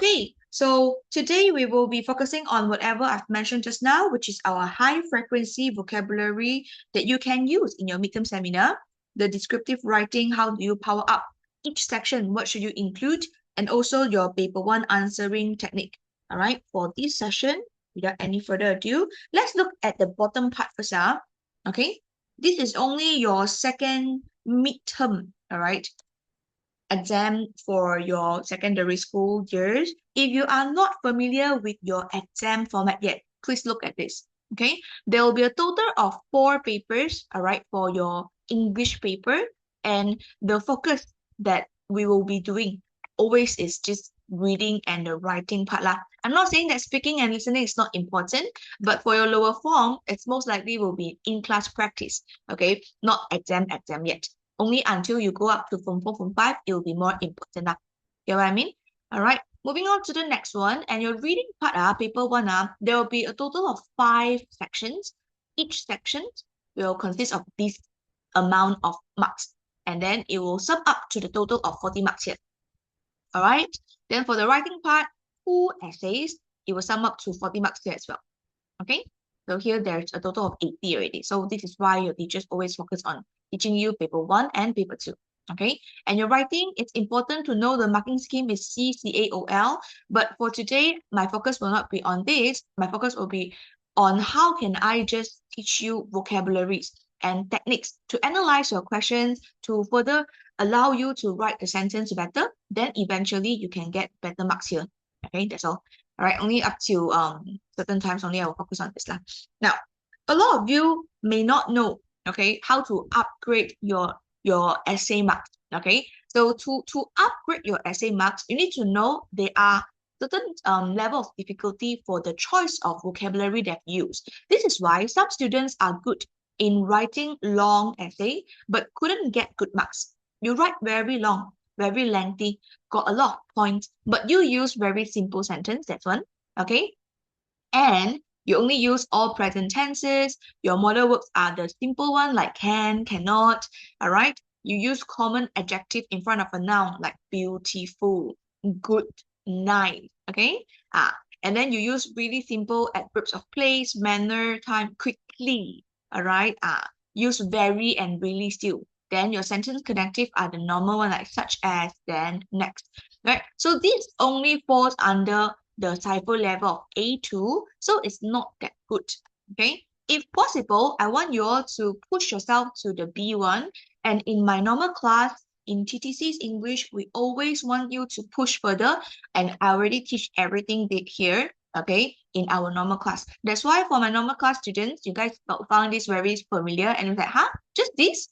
Okay, so today we will be focusing on whatever I've mentioned just now, which is our high frequency vocabulary that you can use in your midterm seminar, the descriptive writing, how do you power up each section, what should you include, and also your paper one answering technique. All right, for this session, without any further ado, let's look at the bottom part first. Okay, this is only your second midterm, all right, exam for your secondary school years. If you are not familiar with your exam format yet, please look at this. Okay, there will be a total of 4 papers, all right, for your English paper, and the focus that we will be doing always is just reading and the writing part lah. I'm not saying that speaking and listening is not important, but for your lower form, it's most likely will be in-class practice, okay, not exam yet. Only until you go up to Form 4, Form 5, it will be more important. Get what I mean? All right, moving on to the next one. And your reading part, paper 1, there will be a total of 5 sections. Each section will consist of this amount of marks. And then it will sum up to the total of 40 marks here. All right, then for the writing part, 2 essays, it will sum up to 40 marks here as well. Okay, so here there's a total of 80 already. So this is why your teachers always focus on teaching you paper 1 and paper 2. Okay, and your writing, it's important to know the marking scheme is CCAOL. But for today, my focus will not be on this. My focus will be on how can I just teach you vocabularies and techniques to analyze your questions, to further allow you to write the sentence better. Then eventually you can get better marks here. Okay, that's all. All right, only up to certain times only I will focus on this lah. Now, a lot of you may not know, okay, how to upgrade your essay marks. Okay, so to upgrade your essay marks, you need to know there are certain level of difficulty for the choice of vocabulary that you use. This is why some students are good in writing long essay but couldn't get good marks. You write very long, very lengthy, got a lot of points, but you use very simple sentence, that's one, okay? And you only use all present tenses. Your model verbs are the simple one like can, cannot, all right? You use common adjective in front of a noun like beautiful, good, nice, okay? And then you use really simple adverbs of place, manner, time, quickly, all right? Use very and really still. Then your sentence connective are the normal one like such as, then, next, right? So this only falls under the cipher level of A2, so it's not that good, okay? If possible, I want you all to push yourself to the B1, and in my normal class, in TTC's English, we always want you to push further, and I already teach everything big here, okay, in our normal class. That's why for my normal class students, you guys found this very familiar, and you're like, huh, just this?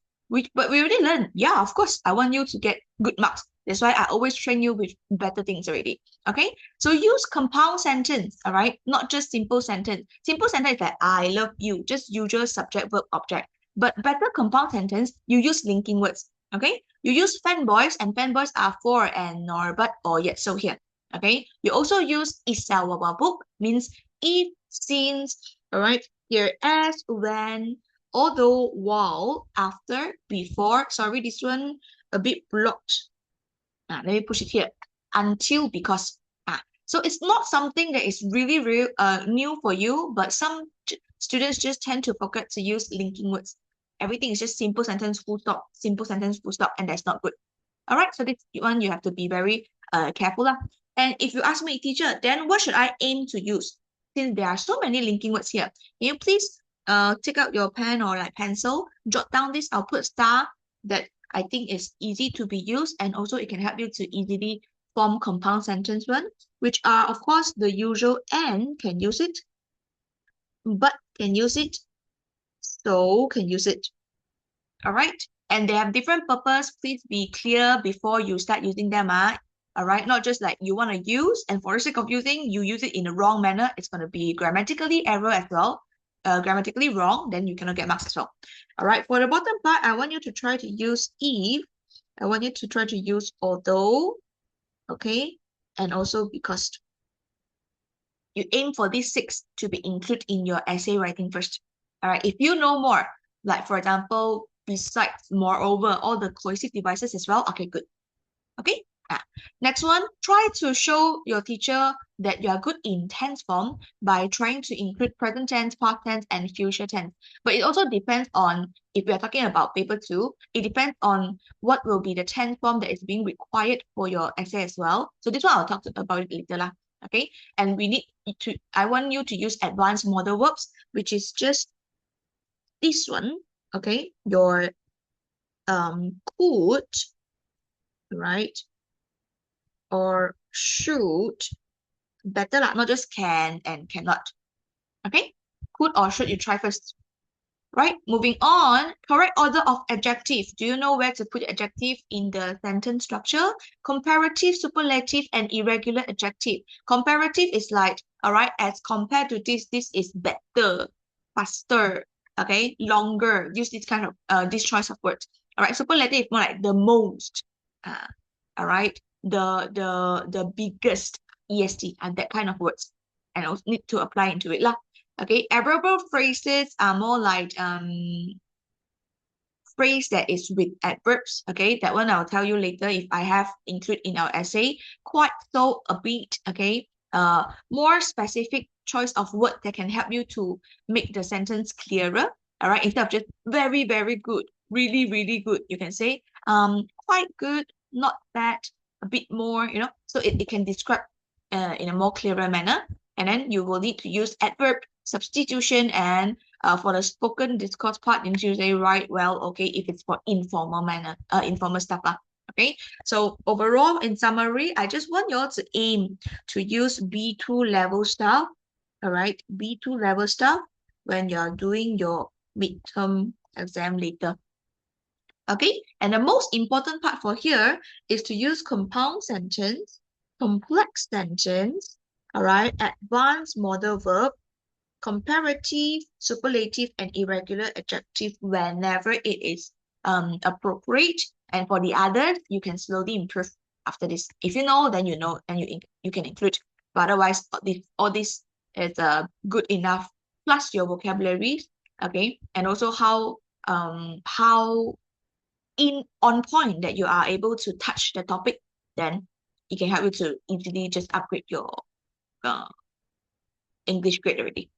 But we already learned. Yeah, of course, I want you to get good marks. That's why I always train you with better things already, okay? So use compound sentence, all right? Not just simple sentence. Simple sentence is like, I love you, just usual subject, verb, object. But better compound sentence, you use linking words, okay? You use fanboys, and fanboys are for and nor, but, or yet, so here, okay? You also use isawawa book, means if, since, all right? Here, as, when, although, while, after, before. Sorry, this one a bit blocked. Let me push it here. Until, because. So it's not something that is really new for you, but some students just tend to forget to use linking words. Everything is just simple sentence, full stop, simple sentence, full stop, and that's not good. All right, so this one you have to be very careful lah. And if you ask me, teacher, then what should I aim to use? Since there are so many linking words here, can you please take out your pen or like pencil, jot down this, I'll put star that I think is easy to be used, and also it can help you to easily form compound sentence one, which are of course the usual and can use it, but can use it, so can use it. All right, and they have different purpose. Please be clear before you start using them. All right, not just like you want to use, and for the sake of using, you use it in the wrong manner. It's going to be grammatically error as well. Grammatically wrong, then you cannot get marks as well. All right, for the bottom part, I want you to try to use if. I want you to try to use although, okay, and also because. You aim for these 6 to be included in your essay writing first. All right, if you know more, like for example, besides, moreover, all the cohesive devices as well, okay, good. Okay, Next one, try to show your teacher that you are good in tense form by trying to include present tense, past tense, and future tense. But it also depends on, if we are talking about paper 2, it depends on what will be the tense form that is being required for your essay as well. So this one I'll talk about it later lah. Okay, and I want you to use advanced model verbs, which is just this one. Okay, your could, right, or should, better lah, not just can and cannot. Okay, could or should you try first? Right, moving on, correct order of adjective. Do you know where to put adjective in the sentence structure? Comparative, superlative, and irregular adjective. Comparative is like, all right, as compared to this is better, faster, okay, longer. Use this kind of, this choice of words. All right, superlative, more like the most, all right, the biggest, est, and that kind of words. And also need to apply into it lah. Okay, adverbial phrases are more like phrase that is with adverbs. Okay, that one I'll tell you later if I have include in our essay. Quite so, a bit. Okay, more specific choice of word that can help you to make the sentence clearer. All right, instead of just very, very good, really, really good, you can say quite good, not bad, a bit more, you know, so it can describe in a more clearer manner. And then you will need to use adverb, substitution, and for the spoken discourse part, you need to say right, well, okay, if it's for informal manner, informal stuff. Okay, so overall, in summary, I just want you all to aim to use B2 level stuff, all right, B2 level stuff when you're doing your midterm exam later. Okay, and the most important part for here is to use compound sentence, complex sentence, all right, advanced model verb, comparative, superlative, and irregular adjective whenever it is appropriate. And for the others, you can slowly improve after this. If you know, then you know, and you can include. But otherwise, all this is good enough. Plus your vocabulary, okay, and also how on point that you are able to touch the topic, then it can help you to easily just upgrade your English grade already.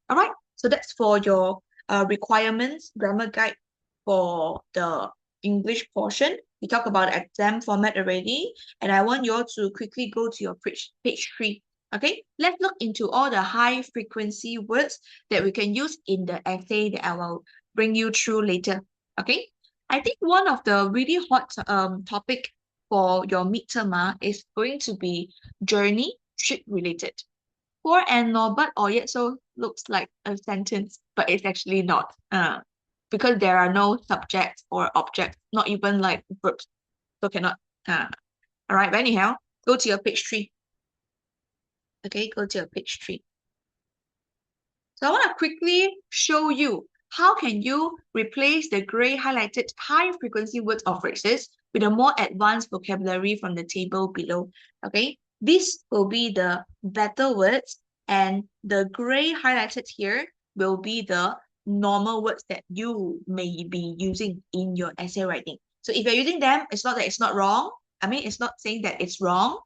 All right, so that's for your requirements grammar guide for the English portion. We talked about exam format already, and I want you all to quickly go to your page 3. Okay, let's look into all the high frequency words that we can use in the essay that I will bring you through later. Okay, I think one of the really hot topic for your midterm is going to be journey trip related. Poor and Norbert or yet so looks like a sentence, but it's actually not. Because there are no subjects or objects, not even like verbs. So cannot. All right, but anyhow, go to your page 3. Okay, go to your page 3. So I want to quickly show you how can you replace the gray highlighted high frequency words or phrases with a more advanced vocabulary from the table below. Okay, this will be the better words, and the gray highlighted here will be the normal words that you may be using in your essay writing. So if you're using them, it's not that it's not wrong. I mean, it's not saying that it's wrong,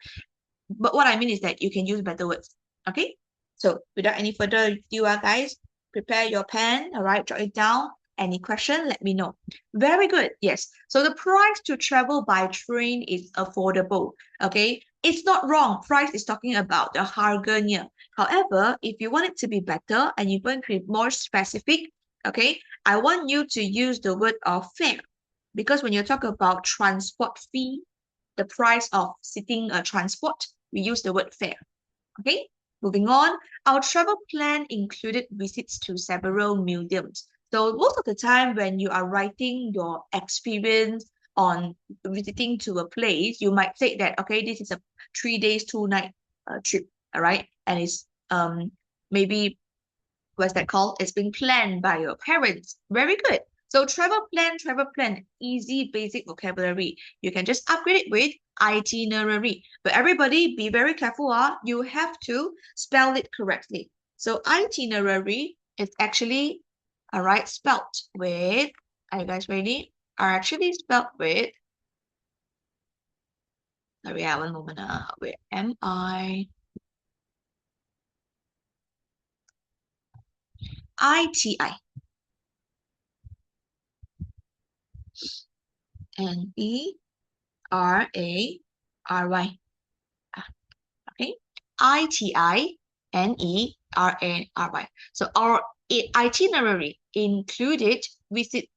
but what I mean is that you can use better words. Okay, so without any further ado, guys, prepare your pen, all right, jot it down. Any question, let me know. Very good, yes. So the price to travel by train is affordable, okay? It's not wrong. Price is talking about the harganya. However, if you want it to be better and you want to be more specific, okay, I want you to use the word of fare. Because when you talk about transport fee, the price of sitting a transport, we use the word fare. Okay, moving on. Our travel plan included visits to several museums. So most of the time when you are writing your experience on visiting to a place, you might say that, okay, this is a 3 days, 2 night trip, all right? And it's maybe, what's that called? It's been planned by your parents. Very good. So travel plan, easy basic vocabulary. You can just upgrade it with itinerary. But everybody be very careful. You have to spell it correctly. So itinerary is actually, all right, spelled with, are you guys ready? Are actually spelled with, Sorry, one moment. Where am I? ITI. Nearary. Okay. ITINERARY. So our itinerary included visit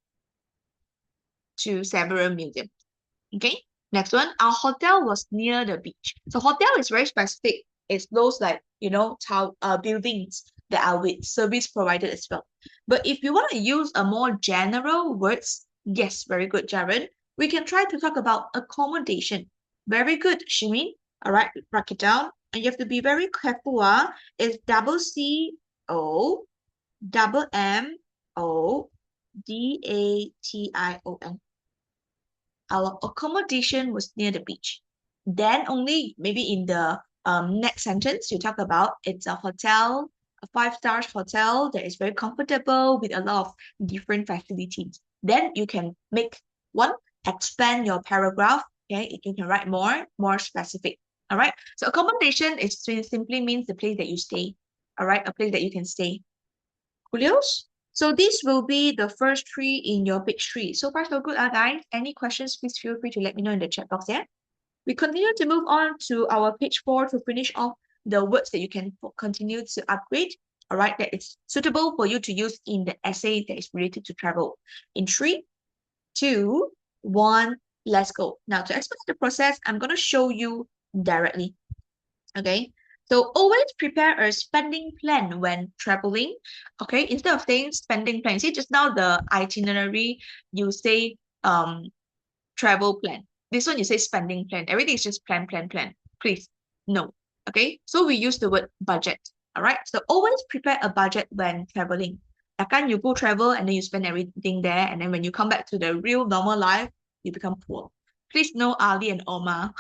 to several museums. Okay. Next one, our hotel was near the beach. So hotel is very specific. It's those like, buildings that are with service provided as well. But if you want to use a more general words, yes, very good, Jaren. We can try to talk about accommodation. Very good, Shimin. All right, write it down. And you have to be very careful. It's COMMODATION. Our accommodation was near the beach. Then only maybe in the next sentence, you talk about it's a hotel, a 5-star hotel that is very comfortable with a lot of different facilities. Then you can expand your paragraph. Okay, you can write more specific. All right. So accommodation simply means the place that you stay. All right, a place that you can stay. Julius? So this will be the first 3 in your page 3. So far, so good, guys. Any questions, please feel free to let me know in the chat box, yeah? We continue to move on to our page 4 to finish off the words that you can continue to upgrade, all right, that is suitable for you to use in the essay that is related to travel. In 3, 2, 1, let's go. Now, to explain the process, I'm going to show you directly, okay? So always prepare a spending plan when traveling. Okay, instead of saying spending plan, see just now the itinerary, you say travel plan. This one you say spending plan. Everything is just plan. Please, no. Okay, so we use the word budget. All right, so always prepare a budget when traveling. Takkan you go travel and then you spend everything there, and then when you come back to the real normal life, you become poor. Please know Ali and Omar.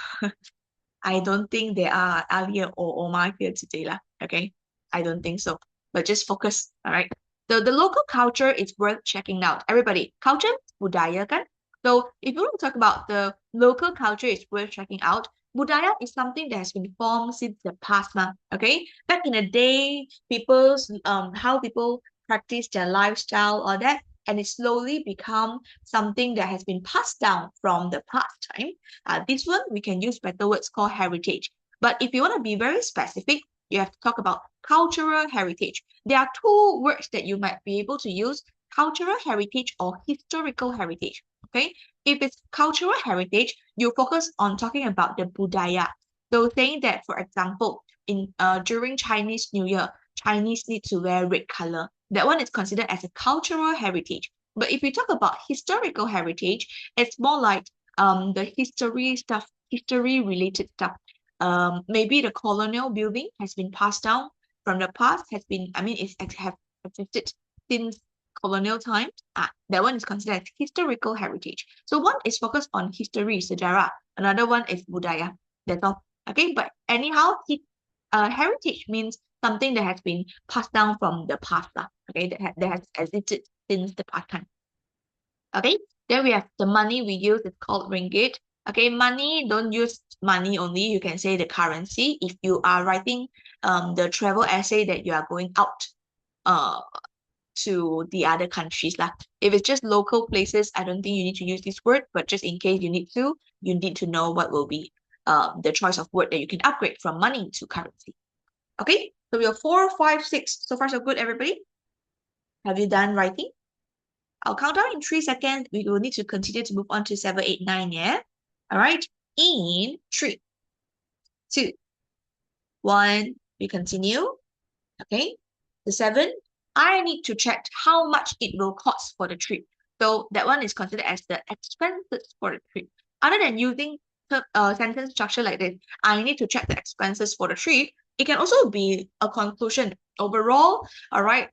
I don't think there are Ali or Omar here today, lah. Okay, I don't think so. But just focus, all right? The local culture is worth checking out. Everybody, culture, budaya kan? So if you want to talk about the local culture is worth checking out, budaya is something that has been formed since the past, okay? Back in the day, how people practice their lifestyle or that, and it slowly become something that has been passed down from the past time. This one, we can use better words called heritage. But if you want to be very specific, you have to talk about cultural heritage. There are 2 words that you might be able to use, cultural heritage or historical heritage, okay? If it's cultural heritage, you focus on talking about the budaya. So saying that, for example, during Chinese New Year, Chinese need to wear red color. That one is considered as a cultural heritage. But if you talk about historical heritage, it's more like the history related stuff. Maybe the colonial building has been passed down from the past, it have existed since colonial times. That one is considered as historical heritage. So one is focused on history, sejarah. Another one is budaya. That's all. Okay, but anyhow, heritage means something that has been passed down from the past, okay, that has existed since the past time. Okay, then we have the money we use is called ringgit. Okay, money, don't use money only. You can say the currency if you are writing the travel essay that you are going out to the other countries lah. If it's just local places, I don't think you need to use this word, but just in case you need to know what will be the choice of word that you can upgrade from money to currency. Okay, so we have 4, 5, 6. So far, so good, everybody. Have you done writing? I'll count down in 3 seconds. We will need to continue to move on to 7, 8, 9, yeah? All right, in 3, 2, 1, we continue. Okay, the 7, I need to check how much it will cost for the trip. So that one is considered as the expenses for the trip. Other than using sentence structure like this, I need to check the expenses for the trip. It can also be a conclusion. Overall, all right,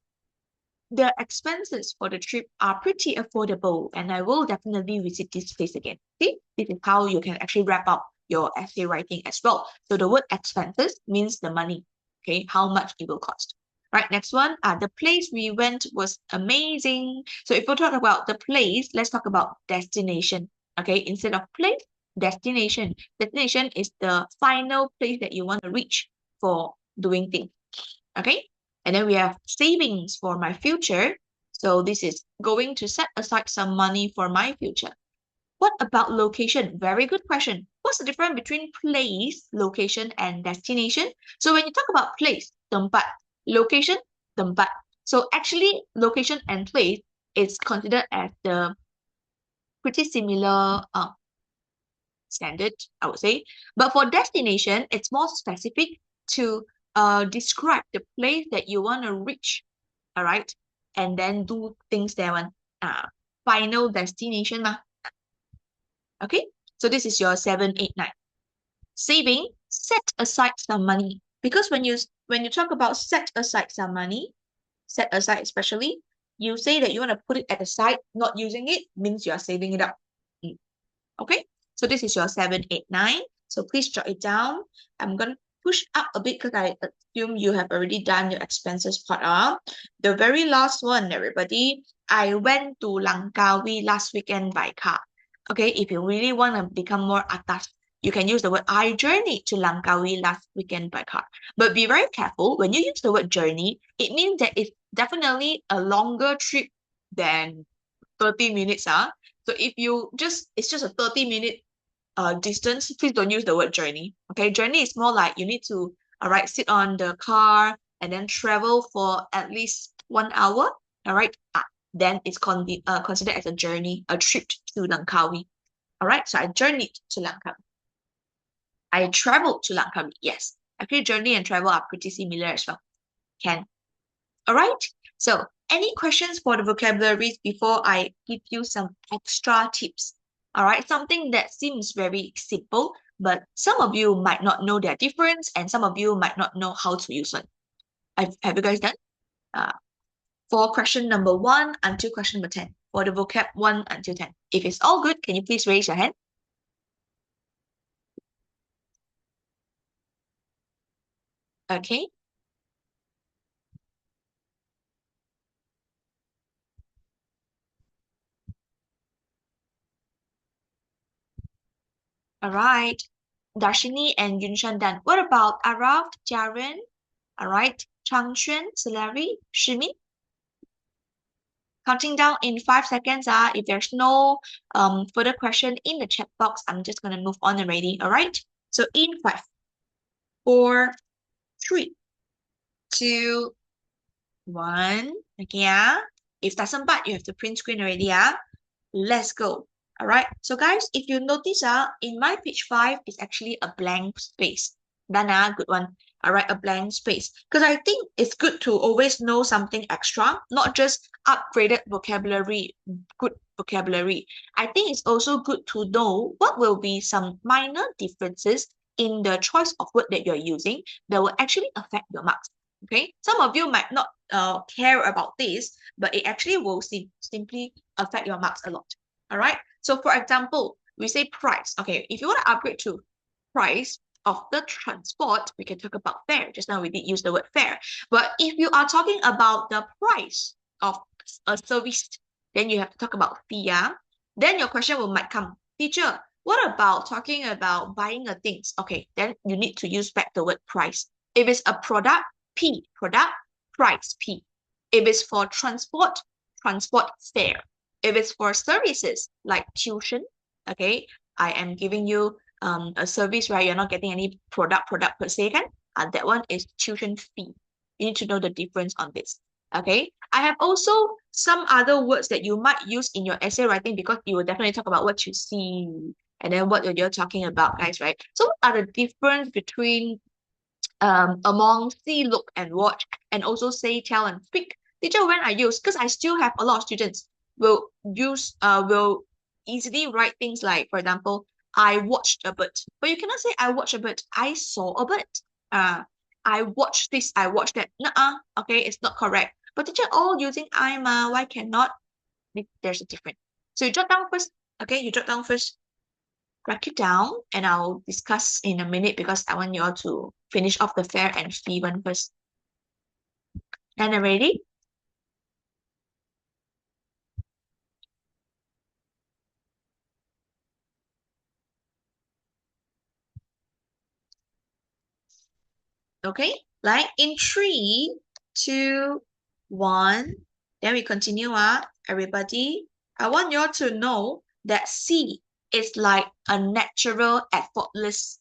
the expenses for the trip are pretty affordable, and I will definitely visit this place again. See, this is how you can actually wrap up your essay writing as well. So the word expenses means the money, okay, how much it will cost. Right, next one, the place we went was amazing. So if we talk about the place, let's talk about destination. Okay, instead of place, destination. Destination is the final place that you want to reach for doing things. Okay? And then we have savings for my future. So this is going to set aside some money for my future. What about location? Very good question. What's the difference between place, location, and destination? So when you talk about place, tempat, location, tempat. So actually, location and place is considered as the pretty similar standard, I would say. But for destination, it's more specific to describe the place that you want to reach, all right? And then do things there one. Final destination. Okay, so this is your 7, 8, 9. Saving, set aside some money. Because when you talk about set aside some money, set aside especially, you say that you want to put it at the side, not using it, means you are saving it up. Okay, so this is your 7, 8, 9. So please jot it down. I'm going to push up a bit because I assume you have already done your expenses part up. The very last one, everybody, I went to Langkawi last weekend by car. Okay, if you really want to become more atas, you can use the word I journeyed to Langkawi last weekend by car. But be very careful. When you use the word journey, it means that it's definitely a longer trip than 30 minutes. So if it's just a 30-minute distance, please don't use the word journey. Okay, journey is more like you need to, all right, sit on the car and then travel for at least 1 hour. All right, then it's considered as a journey, a trip to Langkawi. All right, so I journeyed to Langkawi. I traveled to Langkawi. Yes, actually, journey and travel are pretty similar as well. Can. All right. So, any questions for the vocabularies before I give you some extra tips? All right, something that seems very simple, but some of you might not know their difference, and some of you might not know how to use it. Have you guys done? For question number 1 until question number 10. For the vocab 1 until 10. If it's all good, can you please raise your hand? Okay. All right. Darshini and Yunshan done. What about Araf, Jaren? All right. Changxuan, Salary, Shimin? Counting down in 5 seconds. If there's no further question in the chat box, I'm just going to move on already. All right. So in 5, 4, 3, 2, 1. Okay. If that's sempat, you have to print screen already. Let's go. All right. So guys, if you notice, in my page 5 is actually a blank space. Dana, good one. All right, a blank space. Because I think it's good to always know something extra, not just upgraded vocabulary, good vocabulary. I think it's also good to know what will be some minor differences in the choice of word that you're using that will actually affect your marks. Okay, some of you might not care about this, but it actually will simply affect your marks a lot. All right. So for example, we say price. Okay, if you want to upgrade to price of the transport, we can talk about fare. Just now we did use the word fare. But if you are talking about the price of a service, then you have to talk about fee. Then your question might come, teacher, what about talking about buying a things? Okay, then you need to use back the word price. If it's a product, P, product, price, P. If it's for transport, transport fare. If it's for services like tuition, okay, I am giving you a service where you're not getting any product per se, kan? That one is tuition fee. You need to know the difference on this. Okay, I have also some other words that you might use in your essay writing because you will definitely talk about what you see and then what you're talking about, guys, right? So what are the difference between among see, look, and watch, and also say, tell, and speak? Teacher, when I use, because I still have a lot of students will easily write things like, for example, I watched a bird. But you cannot say I watched a bird. I saw a bird. I watched this, I watched that. Nuh-uh. Okay, it's not correct. But teacher, all using I ma, why cannot? There's a difference. So you jot down first. Okay, you jot down first. Write it down, and I'll discuss in a minute because I want you all to finish off the fair and fee one first. And already? Okay, like in 3, 2, 1. Then we continue. Everybody, I want you all to know that C is like a natural, effortless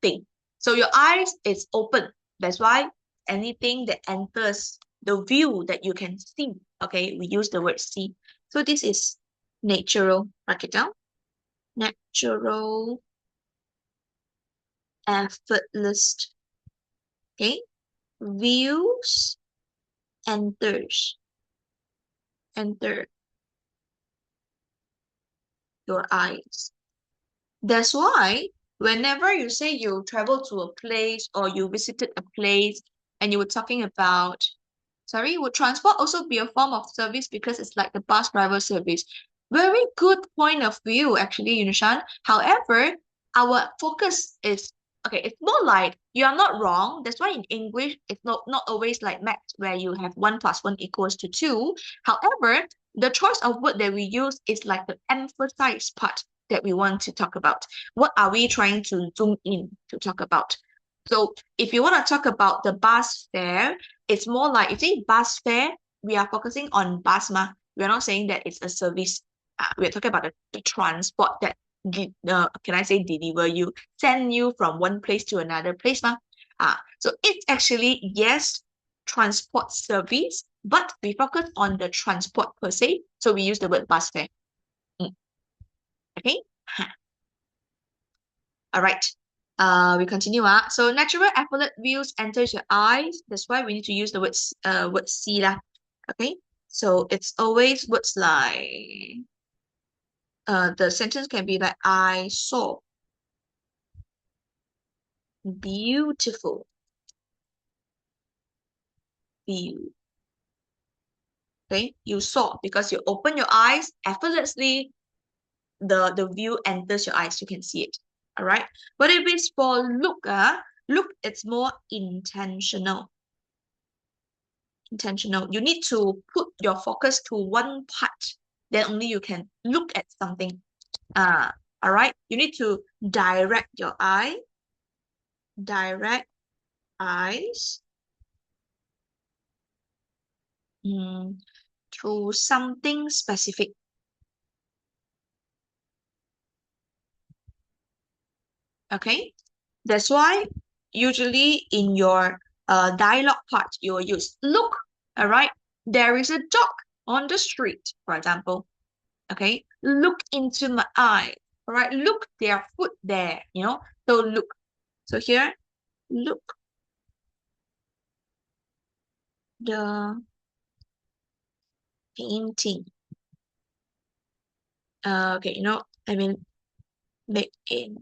thing. So your eyes is open. That's why anything that enters the view that you can see, okay, we use the word see. So this is natural. Write it down. Natural, effortless. Okay, views enters enter your eyes. That's why whenever you say you travel to a place or you visited a place and you were talking about, sorry, would transport also be a form of service because it's like the bus driver service? Very good point of view, actually, Yunushan. However, our focus is okay. It's more like you are not wrong. That's why in English, it's not always like math where you have 1 + 1 = 2. However, the choice of word that we use is like the emphasize part that we want to talk about. What are we trying to zoom in to talk about? So if you want to talk about the bus fare, it's more like, if you say bus fare, we are focusing on bus ma. We're not saying that it's a service. We're talking about the transport that can I say deliver you, send you from one place to another place ma. So it's actually, yes, transport service, but we focus on the transport per se. So we use the word bus fare. Okay. All right. We continue. So natural effort views enters your eyes. That's why we need to use the word see lah. Okay. So it's always words like the sentence can be like I saw beautiful view. Okay, you saw because you open your eyes effortlessly. The view enters your eyes. You can see it. All right. But if it's for look, look, it's more intentional. Intentional. You need to put your focus to one part. Then only you can look at something. All right. You need to direct your eye. Direct eyes to something specific. Okay. That's why usually in your dialogue part, you will use look. All right. There is a dog on the street, for example. Okay. Look into my eye. All right. Look, their foot there, So look. So here, look the painting. Okay, I mean, make in.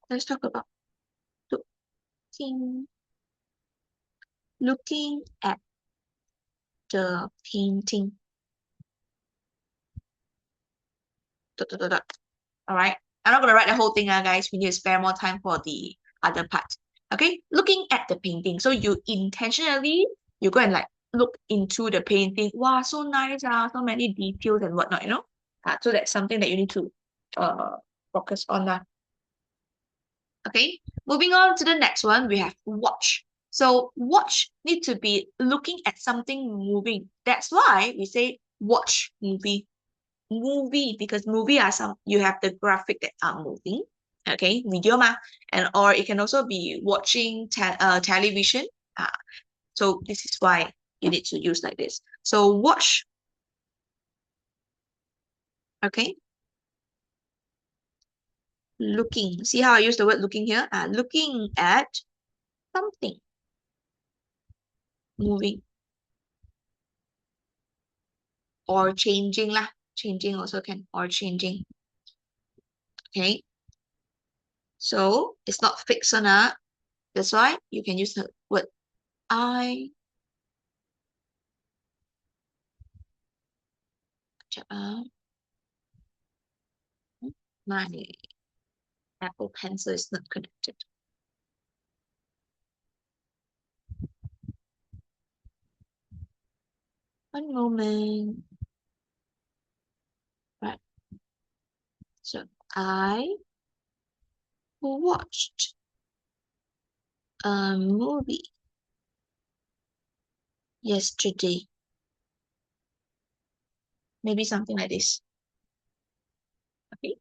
Let's talk about looking, looking at the painting. Dot, dot, dot, dot. All right. I'm not going to write the whole thing, guys. We need to spare more time for the other part. Okay. Looking at the painting. So you intentionally, you go and like look into the painting. Wow, so nice. So many details and whatnot. So that's something that you need to focus on. Okay. Moving on to the next one, we have watch. So watch need to be looking at something moving. That's why we say watch movie because movie are some you have the graphic that are moving, okay, video ma, and or it can also be watching television. So this is why you need to use like this. So watch, okay, looking. See how I use the word looking here? Looking at something moving or changing lah. Changing also can, or changing. Okay. So it's not fixed on that's why you can use the word I. My Apple Pencil is not connected. One moment. Right. So I watched a movie yesterday. Maybe something like this. Okay.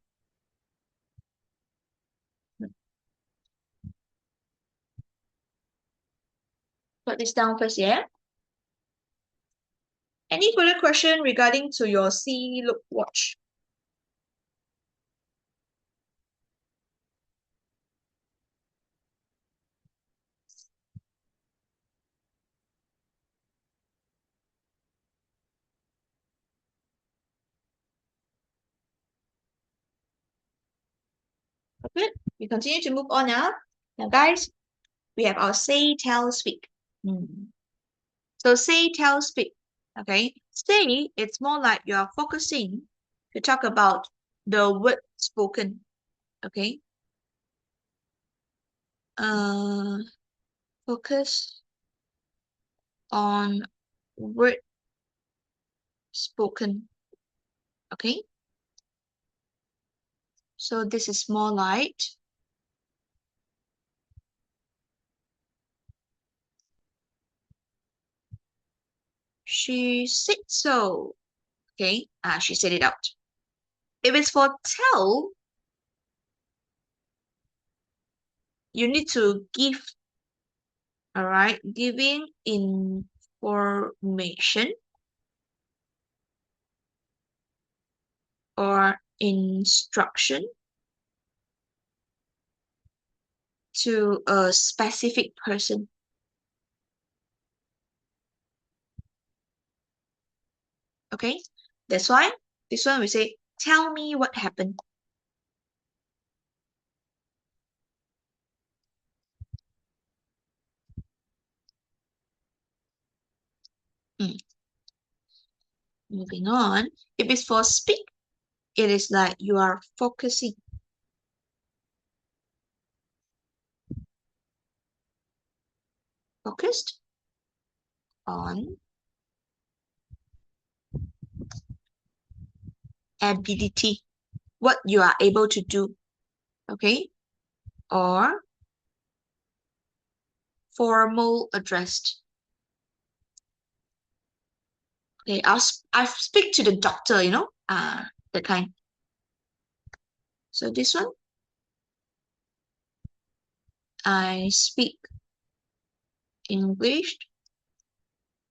Put this down first, yeah? Any further question regarding to your see, look, watch? Good. We continue to move on now. Now, guys, we have our say, tell, speak. So say, tell, speak. Okay. Say, it's more like you are focusing to talk about the word spoken. Okay. Focus on word spoken. Okay. So this is more like she said so. Okay. She said it out. If it's for tell, you need to give. All right. Giving information or instruction to a specific person. Okay, that's why this one we say, tell me what happened. Moving on, if it's for speak, it is like you are focusing. Focused on ability, what you are able to do. Okay, or formal addressed. Okay, I speak to the doctor, you know, that kind. So this one, I speak English,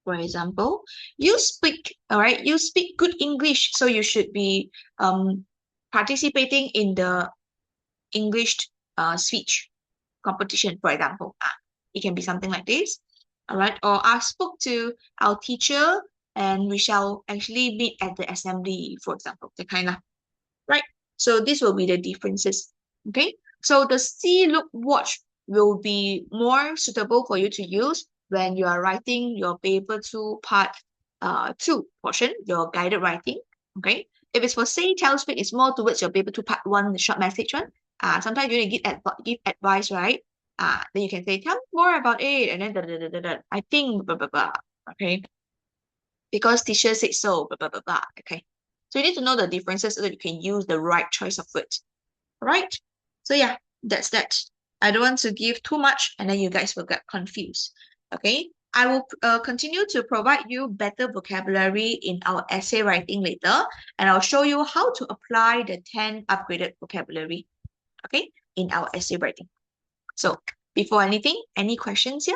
for example. You speak, all right, you speak good English, so you should be participating in the English speech competition, for example. It can be something like this, all right? Or I spoke to our teacher and we shall actually meet at the assembly, for example, the kind of, right? So this will be the differences, okay? So the see, look, watch will be more suitable for you to use when you are writing your paper 2 part 2 portion, your guided writing, okay? If it's for say, tell, speak, it's more towards your paper 2 part 1, the short message one. Sometimes you need to give advice, right? Then you can say, tell me more about it, and then I think, blah, blah, blah, okay? Because teacher said so, blah, blah, blah, blah, okay? So you need to know the differences so that you can use the right choice of words, right? So yeah, that's that. I don't want to give too much and then you guys will get confused, okay? I will continue to provide you better vocabulary in our essay writing later, and I'll show you how to apply the 10 upgraded vocabulary, okay, in our essay writing. So before anything, any questions here?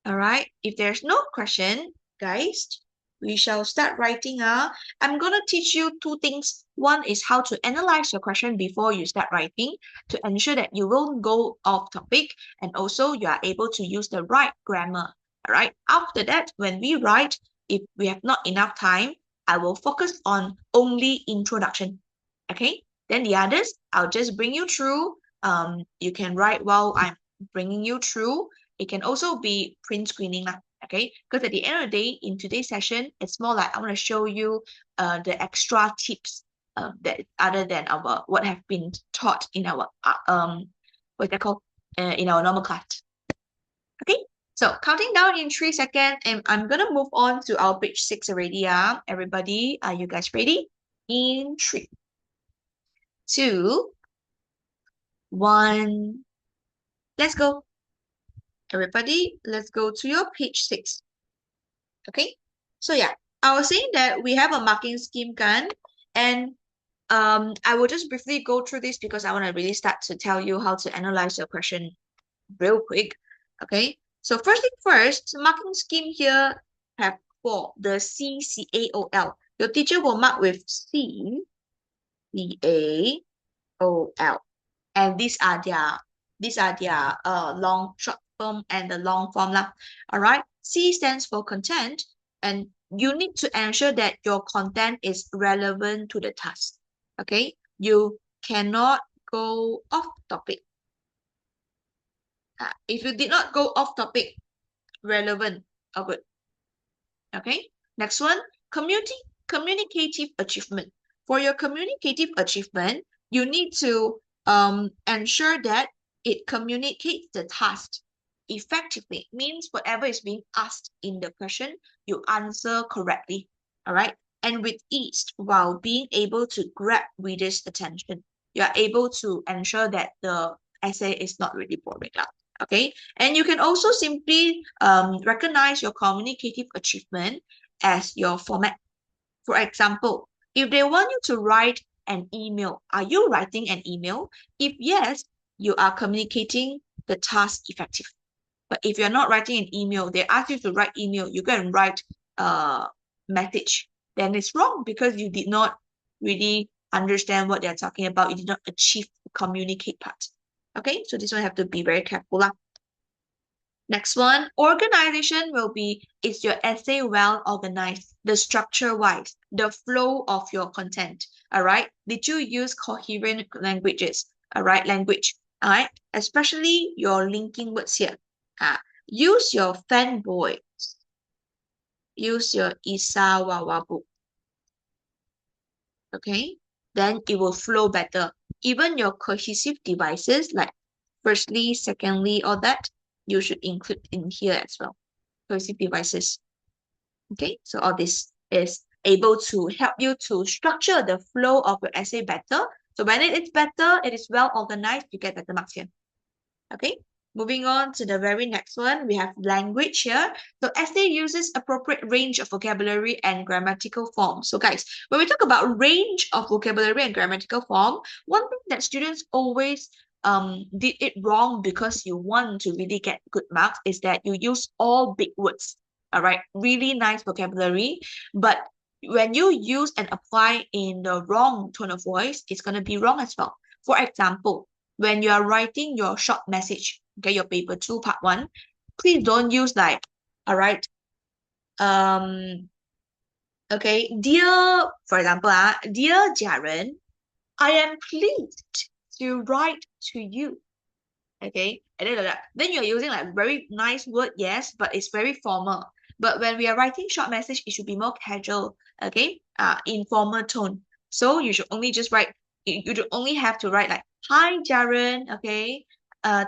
All right, if there's no question, guys, we shall start writing. I'm going to teach you two things. One is how to analyze your question before you start writing to ensure that you won't go off topic and also you are able to use the right grammar. All right, after that, when we write, if we have not enough time, I will focus on only introduction. Okay, then the others, I'll just bring you through. You can write while I'm bringing you through. It can also be print screening, okay? Because at the end of the day, in today's session, it's more like I want to show you the extra tips that other than our what have been taught in our what's that called in our normal class. Okay, So counting down in 3 seconds, and I'm gonna move on to our page 6 already. Everybody, are you guys ready? In 3, 2, 1. Let's go. Everybody, let's go to your page 6. Okay. So yeah, I was saying that we have a marking scheme kan, and I will just briefly go through this because I want to really start to tell you how to analyze your question real quick. Okay. So first thing first, marking scheme here have 4, the CCAOL. Your teacher will mark with CCAOL, and these are their long short form and the long form lah. All right. C stands for content, and you need to ensure that your content is relevant to the task. Okay. You cannot go off topic. If you did not go off topic, relevant or good. Okay. Next one, communicative achievement. For your communicative achievement, you need to ensure that it communicates the task effectively. Means whatever is being asked in the question, you answer correctly. All right. And with ease, while being able to grab readers' attention, you are able to ensure that the essay is not really boring. Okay. And you can also simply recognize your communicative achievement as your format. For example, if they want you to write an email, are you writing an email? If yes, you are communicating the task effectively. But if you're not writing an email, they ask you to write email, you go and write a message, then it's wrong because you did not really understand what they're talking about. You did not achieve the communicate part. Okay, so this one have to be very careful. Next one, organization will be, is your essay well organized, the structure wise, the flow of your content, all right? Did you use coherent languages, all right, language, all right? Especially your linking words here. Use your fanboy, use your isawawabu, okay? Then it will flow better. Even your cohesive devices like firstly, secondly, all that, you should include in here as well. Cohesive devices. Okay, so all this is able to help you to structure the flow of your essay better. So when it is better, it is well organized, you get better marks here. Okay, moving on to the very next one, we have language here. So essay uses appropriate range of vocabulary and grammatical form. So guys, when we talk about range of vocabulary and grammatical form, one thing that students always did it wrong because you want to really get good marks is that you use all big words. All right, really nice vocabulary, but when you use and apply in the wrong tone of voice, it's going to be wrong as well. For example, when you are writing your short message, okay, your paper 2 part 1, please don't use like, all right, okay, dear, for example, dear Jaren, I am pleased to write to you. Okay, and then you're using like very nice word, yes, but it's very formal. But when we are writing short message, it should be more casual, okay, informal tone. So you should only just write, you should only have to write like, hi Jaren, okay,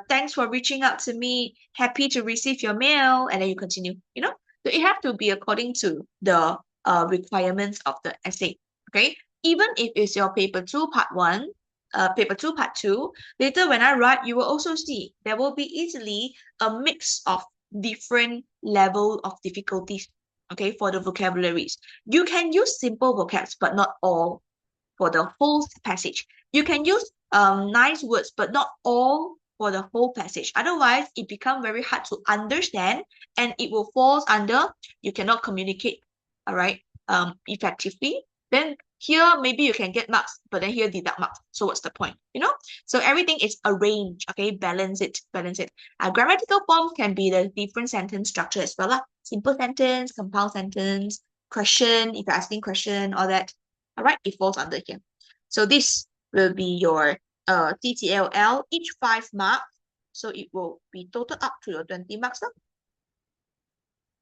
thanks for reaching out to me, happy to receive your mail, and then you continue, you know. So it have to be according to the requirements of the essay, okay. Even if it's your paper 2 part 1, paper 2 part 2, later when I write, you will also see there will be easily a mix of different level of difficulties, okay, for the vocabularies. You can use simple vocabs, but not all for the whole passage. You can use nice words, but not all for the whole passage. Otherwise, it becomes very hard to understand and it will fall under you cannot communicate, all right, effectively. Then here, maybe you can get marks, but then here deduct marks. So what's the point, you know? So everything is arranged, okay? Balance it, balance it. Grammatical forms can be the different sentence structure as well. Simple sentence, compound sentence, question, if you're asking question, all that. All right, it falls under here. So this will be your TTLL, each 5 marks. So it will be total up to your 20 marks.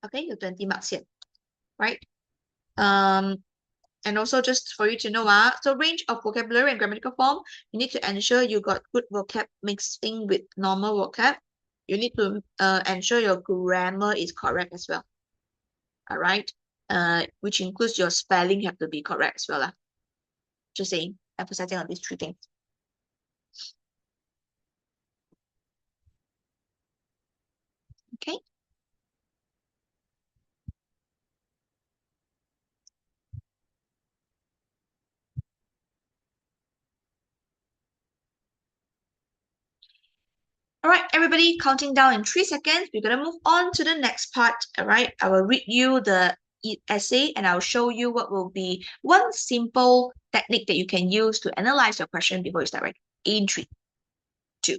Okay, your 20 marks here, right? And also just for you to know, so range of vocabulary and grammatical form, you need to ensure you got good vocab mixing with normal vocab. you need to ensure your grammar is correct as well. All right. Which includes your spelling have to be correct as well. Just saying, emphasizing on these three things. Okay. All right, everybody, counting down in 3 seconds. We're going to move on to the next part. All right, I will read you the essay and I'll show you what will be one simple technique that you can use to analyze your question before you start writing. In 3, 2,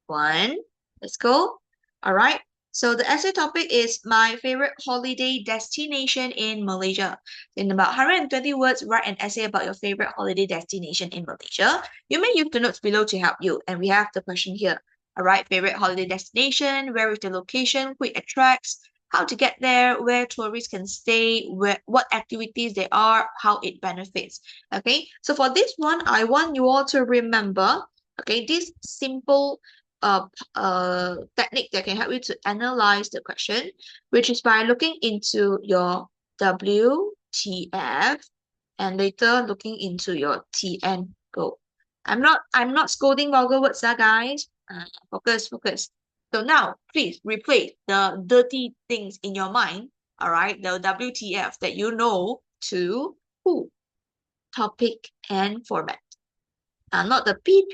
1, let's go. All right, so the essay topic is my favorite holiday destination in Malaysia. In about 120 words, write an essay about your favorite holiday destination in Malaysia. You may use the notes below to help you. And we have the question here. All right, favorite holiday destination, where is the location, who it attracts, how to get there, where tourists can stay, what activities there are, how it benefits. Okay, so for this one, I want you all to remember, okay, this simple technique that can help you to analyze the question, which is by looking into your WTF and later looking into your TN go. I'm not scolding vulgar words, guys. Focus, focus. So now, please replace the dirty things in your mind, all right, the WTF that you know to who, topic, and format. Not the P,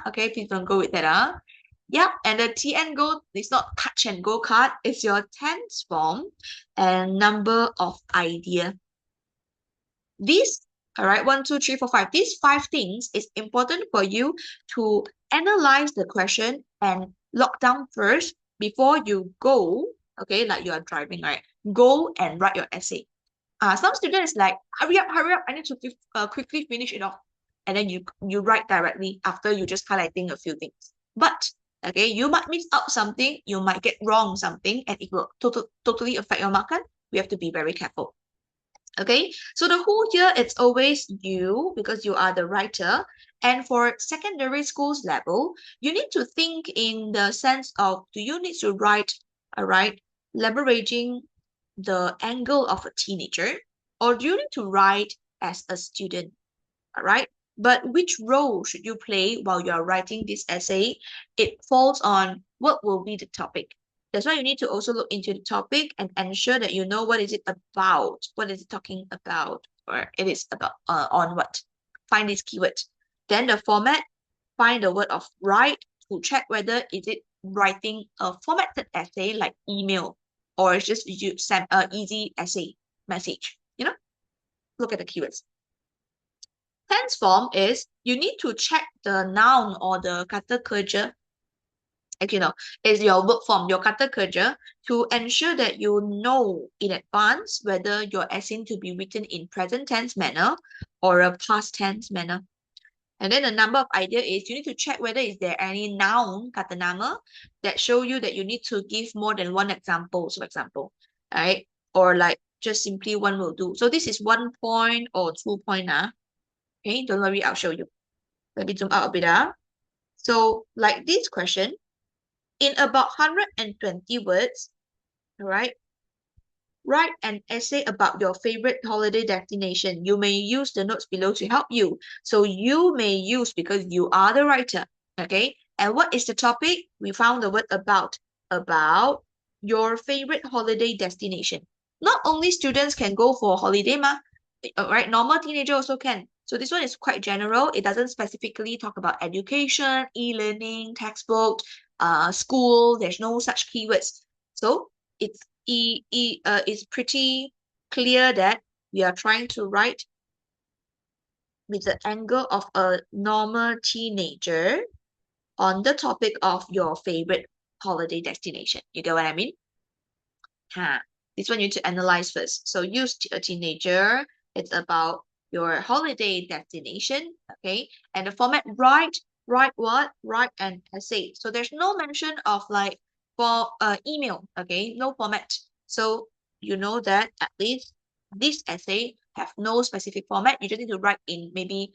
okay, please don't go with that, Yep, and the TN go is not touch and go card, it's your tense form and number of idea. These, all right, 1, 2, 3, 4, 5. These 5 things is important for you to analyze the question and lock down first before you go, okay, like you are driving, right? Go and write your essay. Some students like, hurry up, I need to quickly finish it off. And then you write directly after you just highlighting a few things. But, okay, you might miss out something, you might get wrong something, and it will totally affect your mark. We have to be very careful. Okay, so the who here, it's always you because you are the writer. And for secondary schools level, you need to think in the sense of, do you need to write, all right, leveraging the angle of a teenager, or do you need to write as a student, all right? But which role should you play while you are writing this essay? It falls on what will be the topic. That's why you need to also look into the topic and ensure that you know what is it about, what is it talking about, or it is about on what. Find this keyword. Then the format, find the word of write to check whether is it writing a formatted essay like email, or it's just you send an easy essay message. Look at the keywords. Tense form is you need to check the noun or the kata kerja, is your verb form, your kata kerja, to ensure that you know in advance whether your essay to be written in present tense manner or a past tense manner. And then the number of idea is you need to check whether is there any noun, kata nama, that show you that you need to give more than one example, for example, right? Or like just simply one will do. So this is 1 point or 2 point. Okay, don't worry, I'll show you. Let me zoom out a bit. So like this question, in about 120 words, all right, write an essay about your favorite holiday destination. You may use the notes below to help you. So you may use because you are the writer, okay? And what is the topic? We found the word about your favorite holiday destination. Not only students can go for holiday, right? Normal teenager also can. So this one is quite general. It doesn't specifically talk about education, e-learning, textbook, school. There's no such keywords. So it's pretty clear that we are trying to write with the angle of a normal teenager on the topic of your favorite holiday destination. You get what I mean? This one you need to analyze first. So use a teenager. It's about your holiday destination, okay? And the format, write what? Write an essay. So there's no mention of like for email, okay? No format. So you know that at least this essay have no specific format. You just need to write in maybe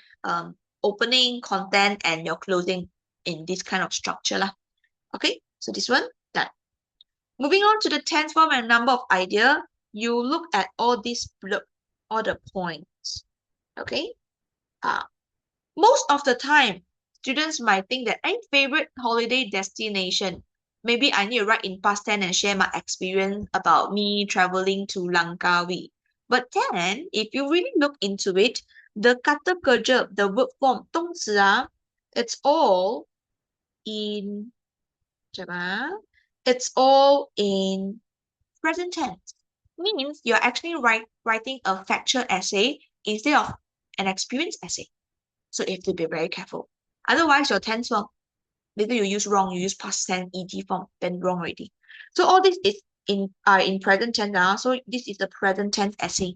opening, content, and your closing in this kind of structure lah. Okay, So this one, done. Moving on to the tense form and number of idea, you look at all these all the points. Okay. Most of the time, students might think that a favorite holiday destination. Maybe I need to write in past tense and share my experience about me traveling to Langkawi. But then, if you really look into it, the kata kerja, the verb form, 动词 it's all in, it's all in present tense. Means you're actually writing a factual essay instead of an experience essay. So you have to be very careful. Otherwise, your tense form, maybe you use wrong, you use past tense, ed form, then wrong already. So all this is in present tense. So this is the present tense essay.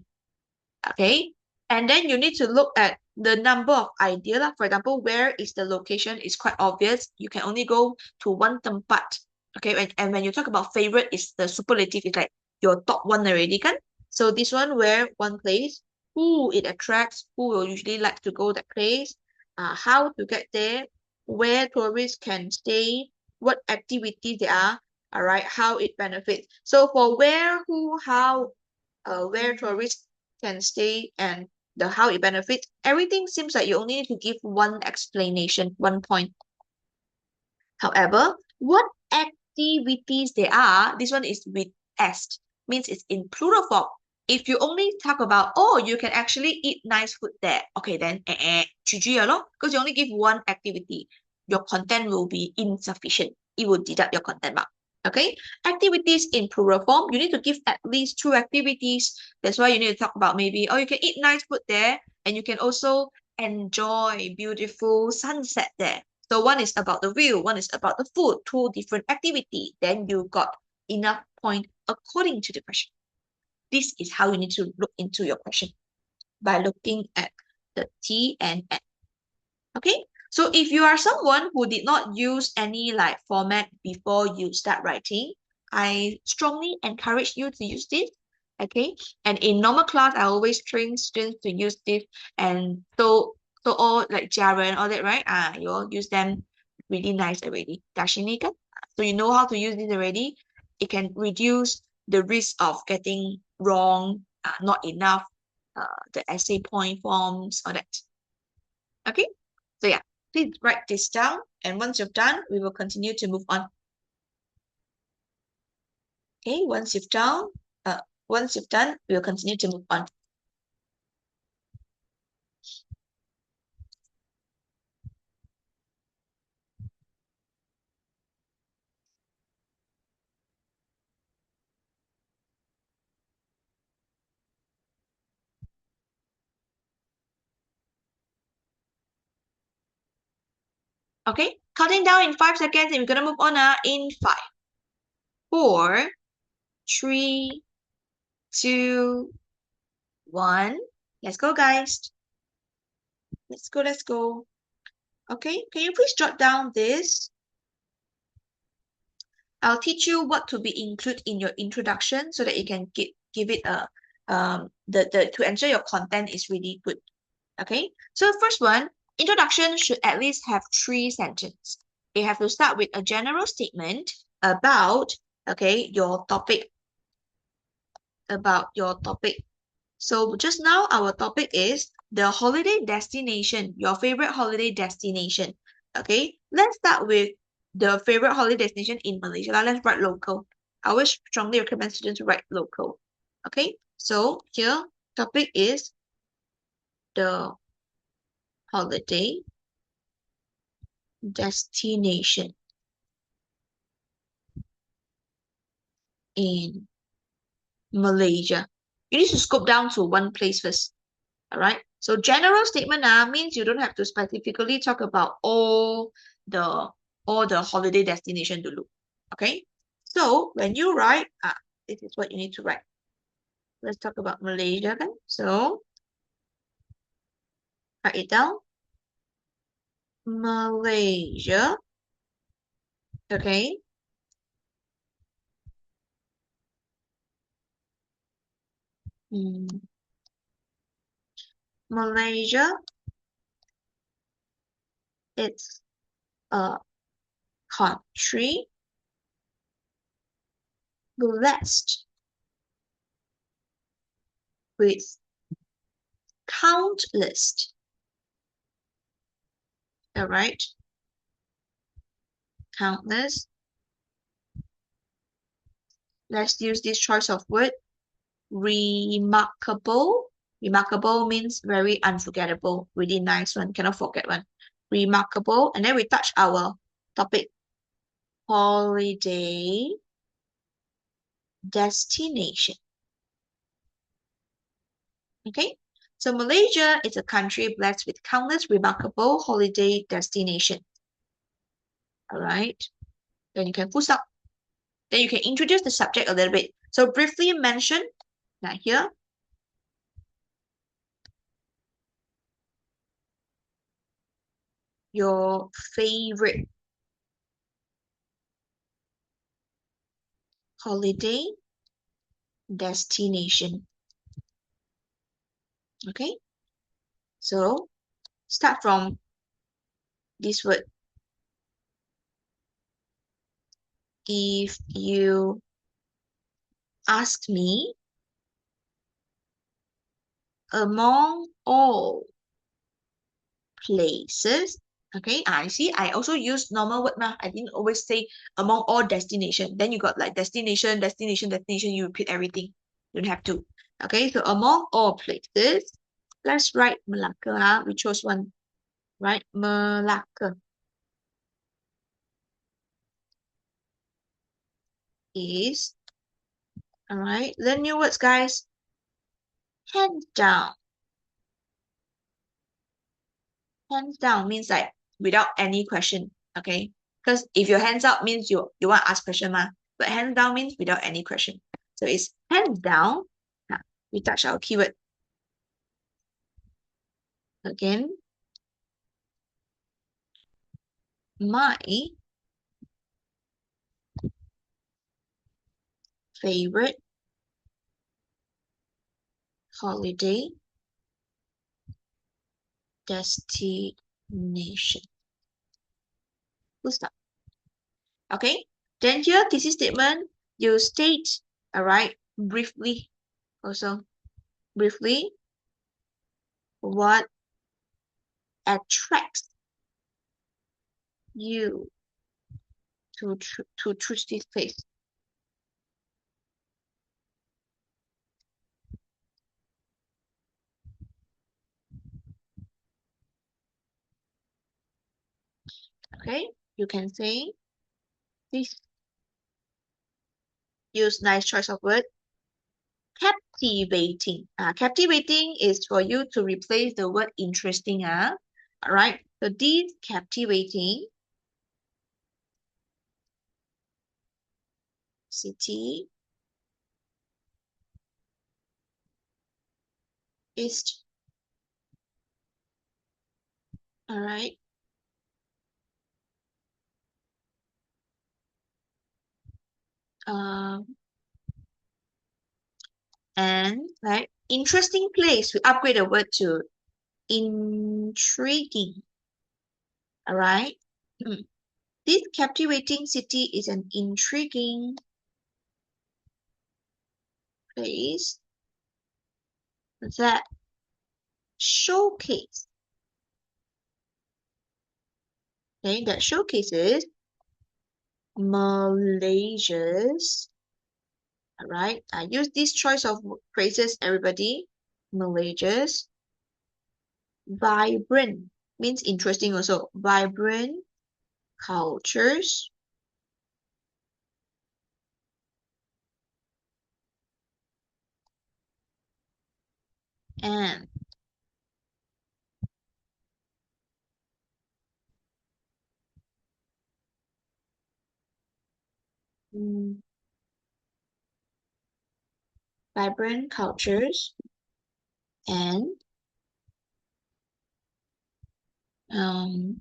Okay. And then you need to look at the number of ideas. For example, where is the location is quite obvious. You can only go to one tempat. Okay. And when you talk about favorite, is the superlative, is like your top one already, kan? So this one, where one place, who it attracts, who will usually like to go that place, how to get there, where tourists can stay, what activities there are, all right, how it benefits. So for where, who, how, where tourists can stay, and the how it benefits, everything seems like you only need to give one explanation, one point. However, what activities there are, this one is with S, means it's in plural form. If you only talk about, oh, you can actually eat nice food there, okay, then because you only give one activity, your content will be insufficient. It will deduct your content mark. Okay, activities in plural form, you need to give at least two activities. That's why you need to talk about maybe, oh, you can eat nice food there, and you can also enjoy beautiful sunset there. So one is about the view, one is about the food, two different activity. Then you got enough point according to the question. This is how you need to look into your question, by looking at the T and N. Okay, so if you are someone who did not use any like format before you start writing, I strongly encourage you to use this. Okay, and in normal class, I always train students to use this, and so all like Jaren, all that, right? You all use them really nice already. Dashini kan? So you know how to use this already. It can reduce the risk of getting wrong, not enough, the essay point forms, all that. Okay, so yeah, please write this down, and once you've done, we will continue to move on. Okay, once you've done, we will continue to move on. Okay, counting down in 5 seconds, and we're gonna move on in 5, 4, 3, 2, 1. Let's go, guys. Let's go, let's go. Okay, can you please jot down this? I'll teach you what to be included in your introduction so that you can give it a to ensure your content is really good. Okay, so the first one, introduction should at least have 3 sentences. You have to start with a general statement about, okay, your topic, So just now, our topic is the holiday destination, your favorite holiday destination. Okay, let's start with the favorite holiday destination in Malaysia. Let's write local. I always strongly recommend students to write local. Okay, so here, topic is the holiday destination in Malaysia. You need to scope down to one place first. All right. So general statement means you don't have to specifically talk about the holiday destination to look. Okay. So when you write, this is what you need to write. Let's talk about Malaysia. Okay? So write it down. Malaysia. Okay. Malaysia. It's a country blessed with countless. All right, countless. Let's use this choice of word. Remarkable. Remarkable means very unforgettable. Really nice one. Cannot forget one. Remarkable. And then we touch our topic. Holiday destination. Okay. So Malaysia is a country blessed with countless remarkable holiday destinations. All right. Then you can full stop. Then you can introduce the subject a little bit. So briefly mention now here. Your favorite holiday destination. Okay. So start from this word. If you ask me, among all places, okay, I see, I also use normal word now. I didn't always say among all destination. Then you got like destination, destination, destination, you repeat everything. You don't have to. Okay, so among all places, let's write Malacca. We chose one, right? Malacca is, all right, learn new words, guys. Hands down. Hands down means like without any question, okay? Because if your hands up means you want to ask question, but hands down means without any question. So it's hands down. Now, we touch our keyword. Again, my favorite holiday destination. Full stop. Okay, then here, thesis statement, you state, all right, briefly, also, briefly, what attracts you to choose this place. Okay, you can say this. Use nice choice of word. Captivating. Captivating is for you to replace the word interesting. All right. So this captivating city is, all right. And right, interesting place. We upgrade the word to intriguing. All right. This captivating city is an intriguing place that showcase. Okay, that showcases Malaysia's. All right, I use this choice of phrases, everybody. Malaysia's vibrant means interesting also. Vibrant cultures and mm, vibrant cultures and um,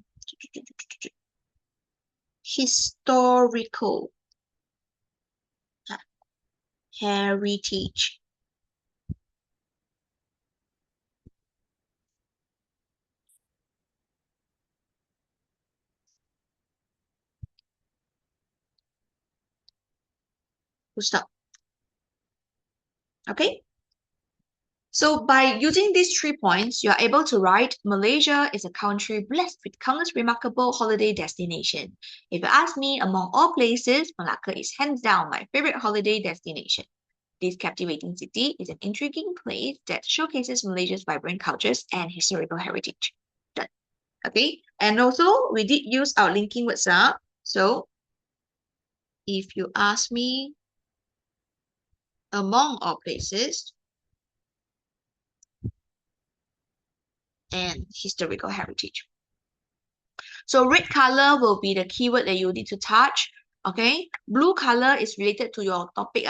historical heritage. Full stop. Okay. So by using these 3 points, you are able to write Malaysia is a country blessed with countless remarkable holiday destinations. If you ask me, among all places, Malacca is hands down my favorite holiday destination. This captivating city is an intriguing place that showcases Malaysia's vibrant cultures and historical heritage. Done. Okay, and also we did use our linking words. So if you ask me, among all places and historical heritage. So red color will be the keyword that you need to touch. Okay, blue color is related to your topic.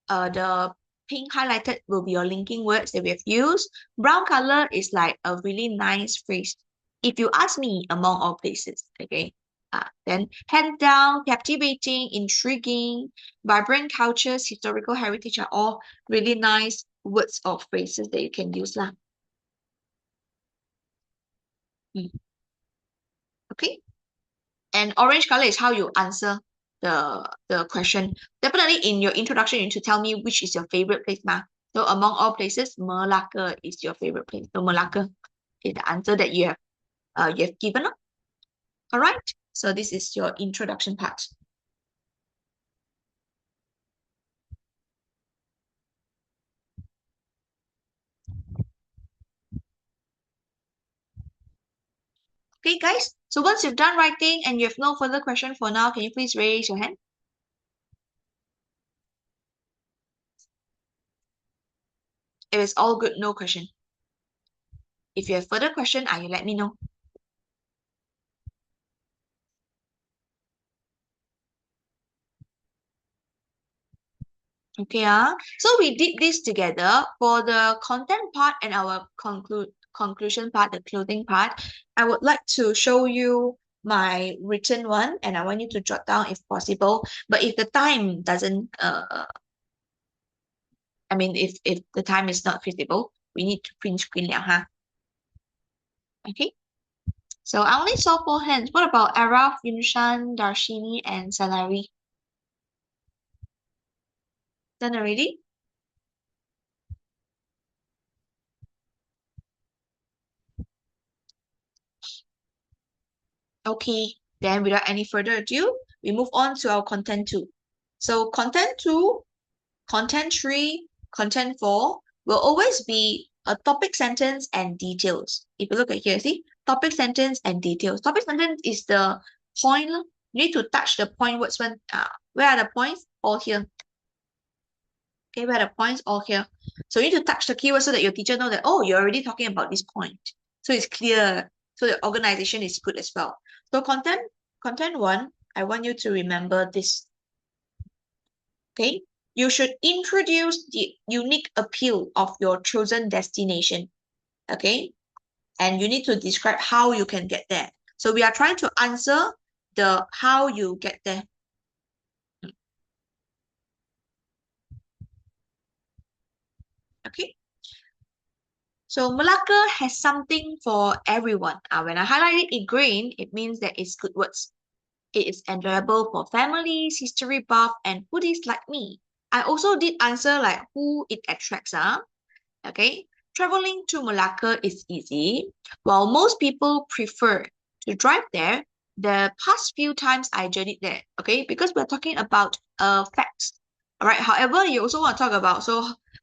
The pink highlighted will be your linking words that we have used. Brown color is like a really nice phrase. If you ask me, among all places, okay. Then hands down, captivating, intriguing, vibrant cultures, historical heritage are all really nice words or phrases that you can use lah. Okay. And orange color is how you answer the question. Definitely in your introduction, you need to tell me which is your favorite place, ma. So among all places, Malacca is your favorite place. So Malacca is the answer that you have given up. All right. So this is your introduction part. Okay, guys. So once you've done writing and you have no further question for now, can you please raise your hand? If it's all good, no question. If you have further question, you let me know. Okay, so we did this together for the content part and our conclusion part, the closing part. I would like to show you my written one, and I want you to jot down if possible. But if the time doesn't, I mean, if the time is not feasible, we need to print screen now, Okay. So I only saw 4 hands. What about Araf, Yunshan, Darshini, and Salari? Done already? Okay, then without any further ado, we move on to our content 2. So content 2, content 3, content 4 will always be a topic sentence and details. If you look at here, see, topic sentence and details. Topic sentence is the point. You need to touch the point words when, where are the points? All here. Okay, where are the points? All here. So you need to touch the keyword so that your teacher know that, oh, you're already talking about this point. So it's clear. So the organization is good as well. So content 1, I want you to remember this. Okay, you should introduce the unique appeal of your chosen destination. Okay, and you need to describe how you can get there. So we are trying to answer the how you get there. Okay. So Malacca has something for everyone. When I highlight it in green, it means that it's good words. It is enjoyable for families, history buff, and foodies like me. I also did answer like who it attracts. Okay. Traveling to Malacca is easy. While most people prefer to drive there, the past few times I journeyed there, okay, because we're talking about facts. All right. However, you also want to talk about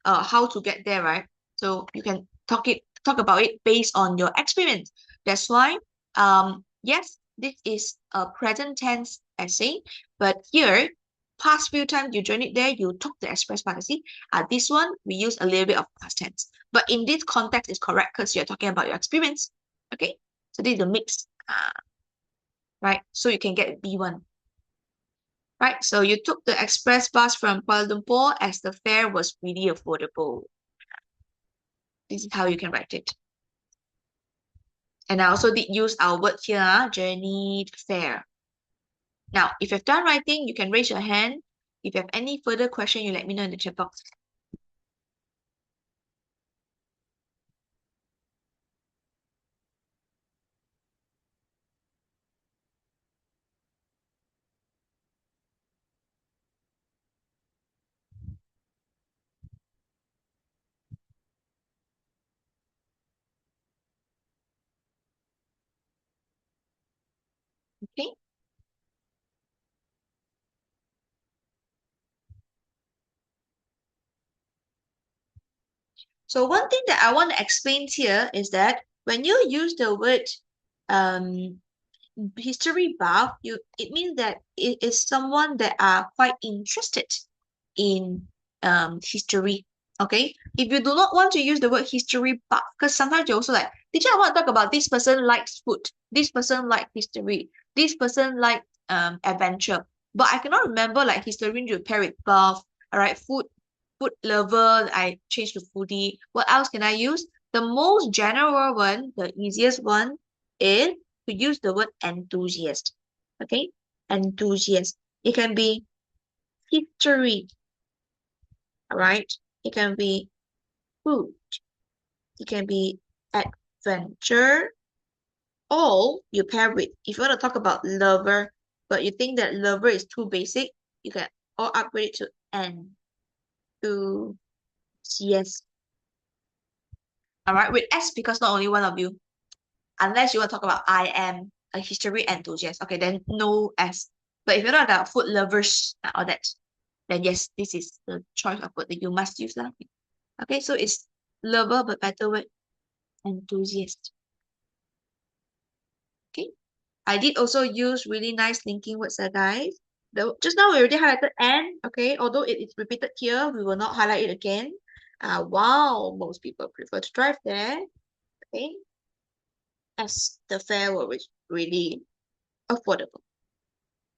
how to get there, right? So you can talk about it based on your experience. That's why yes, this is a present tense essay, but here past few times you journeyed there, you took the express pass. See, this one we use a little bit of past tense, but in this context it's correct because you're talking about your experience. Okay, so this is a mix, right? So you can get B1. Right, so you took the express bus from Kuala Lumpur as the fare was really affordable. This is how you can write it. And I also did use our word here, journeyed fare. Now, if you've done writing, you can raise your hand. If you have any further question, you let me know in the chat box. Okay. So one thing that I want to explain here is that when you use the word um, history buff, it means that it is someone that are quite interested in history. Okay, if you do not want to use the word history buff, because sometimes you also like, teacher, I want to talk about this person likes food, this person like history, this person like adventure, but I cannot remember like historian you pair with buff. All right, food lover, I change to foodie. What else can I use? The most general one, the easiest one is to use the word enthusiast. Okay, enthusiast. It can be history, all right? It can be food. It can be adventure. Or you pair with, if you want to talk about lover, but you think that lover is too basic, you can all upgrade it to enthusiast. All right, with S because not only one of you. Unless you want to talk about I am a history enthusiast. Okay, then no S. But if you're not about food lovers and all that, then yes, this is the choice of word that you must use. Lah. Okay, so it's lover, but better word, enthusiast. Okay, I did also use really nice linking words, guys. Just now we already highlighted N, okay, although it is repeated here, we will not highlight it again. Wow, most people prefer to drive there, okay, as the fare was really affordable.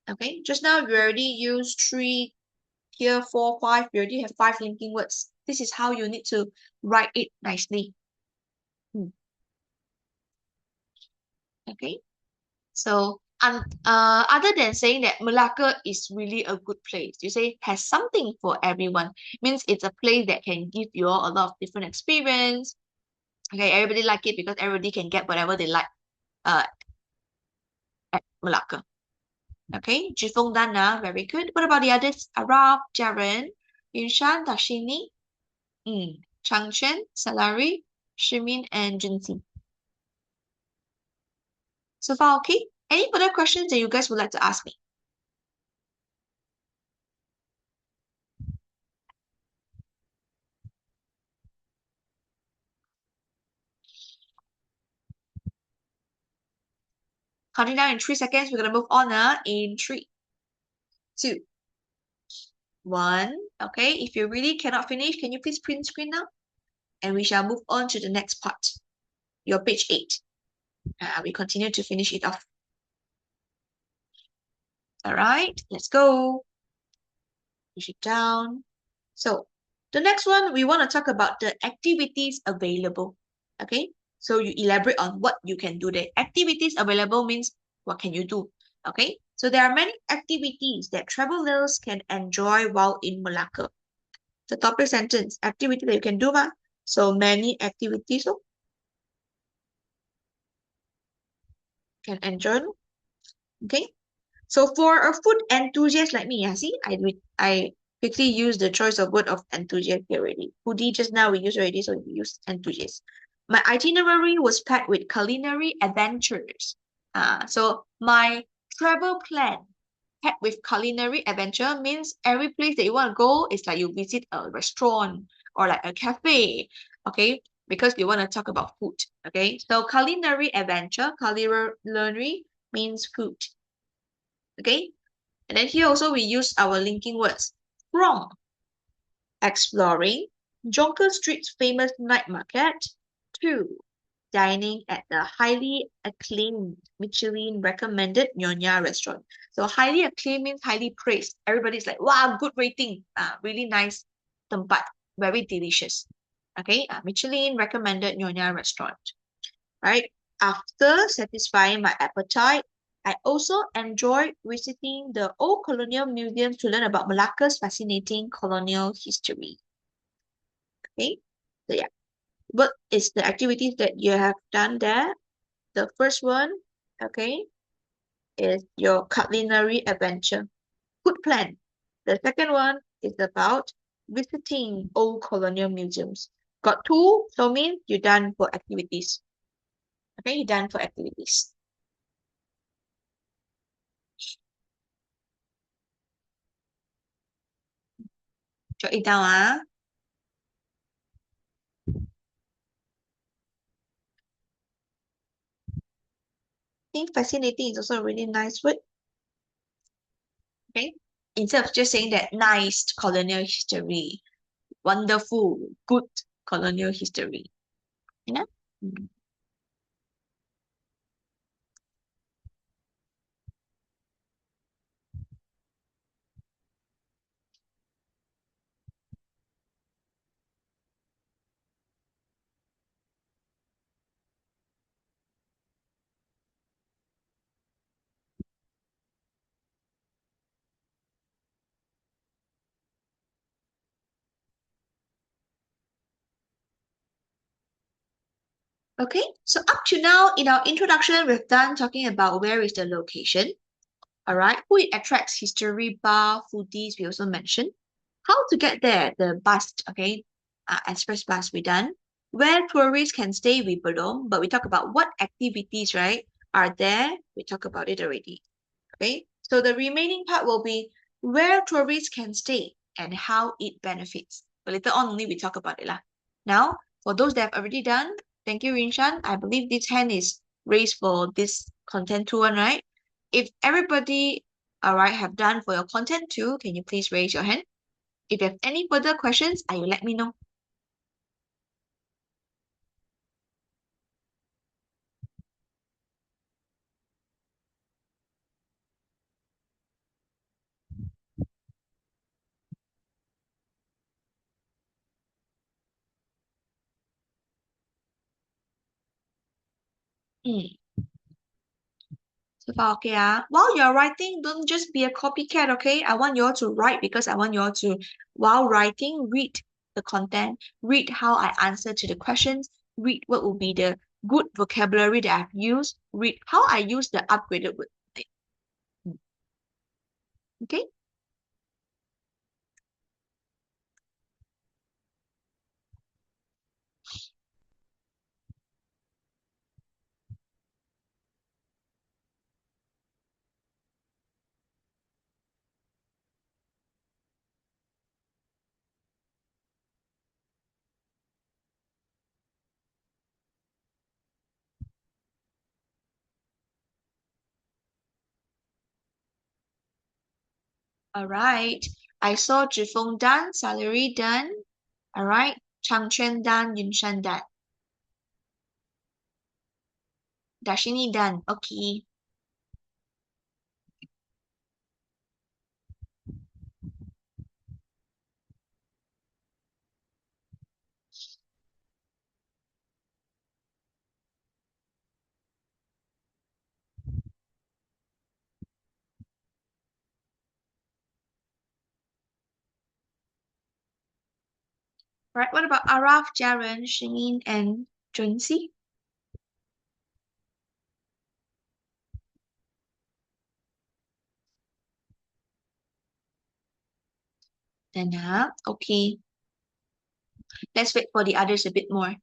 Okay, just now we already used 3, here 4, 5. We already have 5 linking words. This is how you need to write it nicely. Okay, so other than saying that Malacca is really a good place, you say has something for everyone. Means it's a place that can give you all a lot of different experience. Okay, everybody like it because everybody can get whatever they like uh at Malacca. Okay, Jifeng Dana, very good. What about the others? Araf, Jaren, Yunshan, Dashini, Changchen, Salari, Shimin, and Junsi. So far, okay? Any further questions that you guys would like to ask me? Counting down in 3 seconds, we're gonna move on in 3, 2, 1. Okay, if you really cannot finish, can you please print screen now? And we shall move on to the next part. Your page 8. We continue to finish it off. All right, let's go. Push it down. So the next one, we want to talk about the activities available. Okay, so you elaborate on what you can do there. Activities available means what can you do? Okay, so there are many activities that travelers can enjoy while in Malacca. The topic sentence, activity that you can do, ma. So many activities can enjoy. Okay, so for a food enthusiast like me, see, I quickly use the choice of word of enthusiast here already. Foodie just now we used already, so we use enthusiast. My itinerary was packed with culinary adventures. So my travel plan packed with culinary adventure means every place that you want to go is like you visit a restaurant or like a cafe, okay? Because you want to talk about food, okay? So culinary adventure, culinary means food, okay? And then here also we use our linking words from exploring Jonker Street's famous night market to dining at the highly acclaimed Michelin recommended Nyonya restaurant. So highly acclaimed means highly praised. Everybody's like, wow, good rating. Really nice tempat, very delicious. Okay, Michelin recommended Nyonya restaurant. Right? After satisfying my appetite, I also enjoyed visiting the old colonial museums to learn about Malacca's fascinating colonial history. Okay, so yeah, what is the activities that you have done there? The first one, okay, is your culinary adventure. Good plan. The second one is about visiting old colonial museums. Got 2, so means you're done for activities. Okay, you're done for activities. Jot it down, ah. I think fascinating is also a really nice word. Okay. Instead of just saying that nice colonial history, wonderful, good colonial history. You know? Mm. Okay, so up to now in our introduction, we've done talking about where is the location. All right, who it attracts, history, bar, foodies, we also mentioned. How to get there, the bus, okay, express bus, we done. Where tourists can stay, we belong, but we talk about what activities, right, are there, we talk about it already, okay? So the remaining part will be where tourists can stay and how it benefits. But later on only we talk about it lah. Now, for those that have already done, thank you, Rinshan. I believe this hand is raised for this content two one, right? If everybody, all right, have done for your content two, can you please raise your hand? If you have any further questions, you let me know. Mm. So far, okay, while you're writing, don't just be a copycat, okay? I want you all to write because I want you all to, while writing, read the content, read how I answer to the questions, read what will be the good vocabulary that I've used, read how I use the upgraded word. Mm. Okay? All right. I saw Zhifeng done, Salary done. All right. Changquan done, Yunshan done. Dashini done. Okay. Right, what about Araf, Jaren, Shinin, and Junsi? Dana, okay. Let's wait for the others a bit more.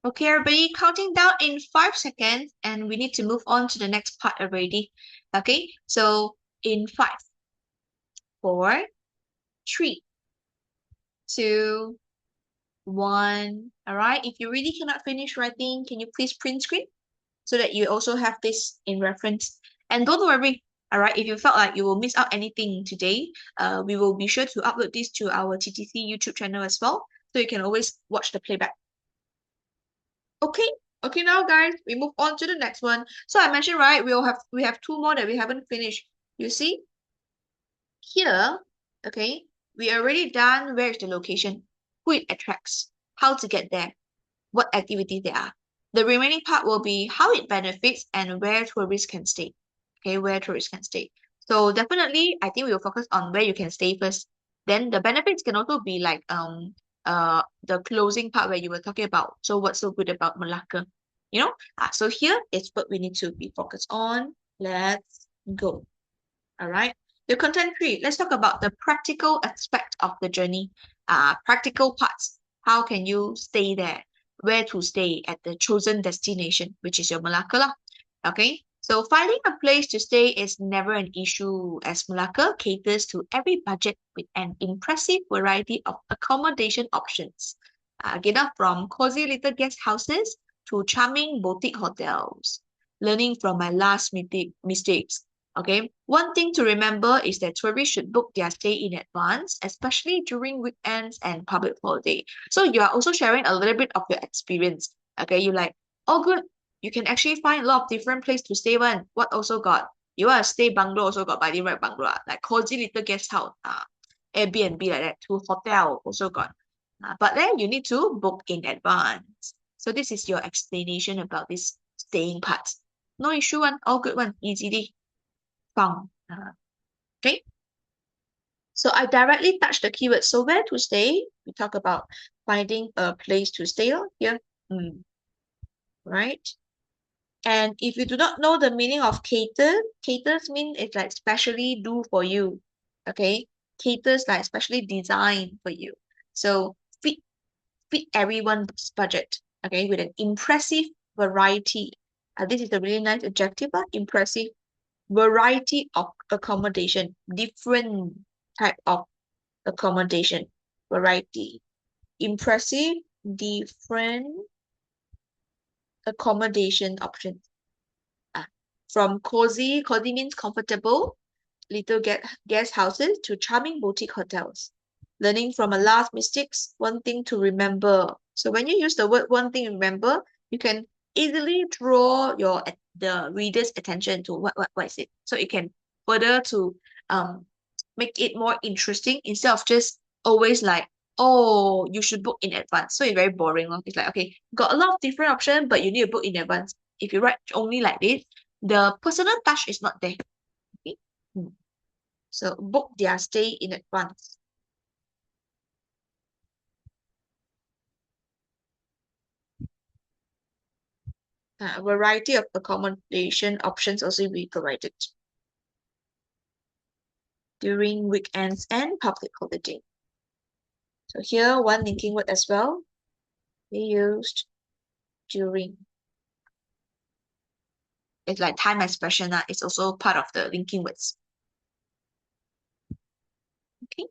Okay, everybody, counting down in 5 seconds, and we need to move on to the next part already. Okay, so in 5, 4, 3, 2, 1. All right, if you really cannot finish writing, can you please print screen so that you also have this in reference? And don't worry, all right, if you felt like you will miss out anything today, we will be sure to upload this to our TTC YouTube channel as well, so you can always watch the playback. Okay, okay, now guys, we move on to the next one. So I mentioned, right, we have two more that we haven't finished. You see here, okay, we already done where is the location, who it attracts, how to get there, what activities there are. The remaining part will be how it benefits and where tourists can stay. Okay, where tourists can stay. So definitely, I think we will focus on where you can stay first. Then the benefits can also be like the closing part where you were talking about. So what's so good about Malacca? You know, so here is what we need to be focused on. Let's go. All right. The content three, let's talk about the practical aspect of the journey. Practical parts. How can you stay there? Where to stay at the chosen destination, which is your Malacca lah. Okay. So finding a place to stay is never an issue as Malacca caters to every budget with an impressive variety of accommodation options. From cozy little guest houses to charming boutique hotels. Learning from my last mistakes. Okay, one thing to remember is that tourists should book their stay in advance, especially during weekends and public holiday. So you are also sharing a little bit of your experience. Okay, you like, oh good, you can actually find a lot of different place to stay one. What also got? You want to stay bungalow also got, but I didn't write bungalow. Like cozy little guest house, Airbnb like that. To hotel also got. But then you need to book in advance. So this is your explanation about this staying part. No issue one, all good one, easily found. Okay. So I directly touch the keyword. So where to stay? We talk about finding a place to stay here. Right? And if you do not know the meaning of caters mean it's like specially do for you. Okay. Caters like specially designed for you. So fit everyone's budget. Okay, with an impressive variety. This is a really nice adjective, impressive variety of accommodation, different type of accommodation, variety, impressive, different accommodation options. From cozy means comfortable, little guest houses to charming boutique hotels. Learning from a last mistakes, one thing to remember. So when you use the word one thing to remember, you can easily draw the reader's attention to what is it. So it can further to make it more interesting instead of just always like, oh, you should book in advance. So it's very boring. It's like, okay, got a lot of different options, but you need to book in advance. If you write only like this, the personal touch is not there. Okay? So book their stay in advance. A variety of accommodation options also be provided during weekends and public holiday. So here, one linking word as well. We used during. It's like time expression. It's also part of the linking words. Okay.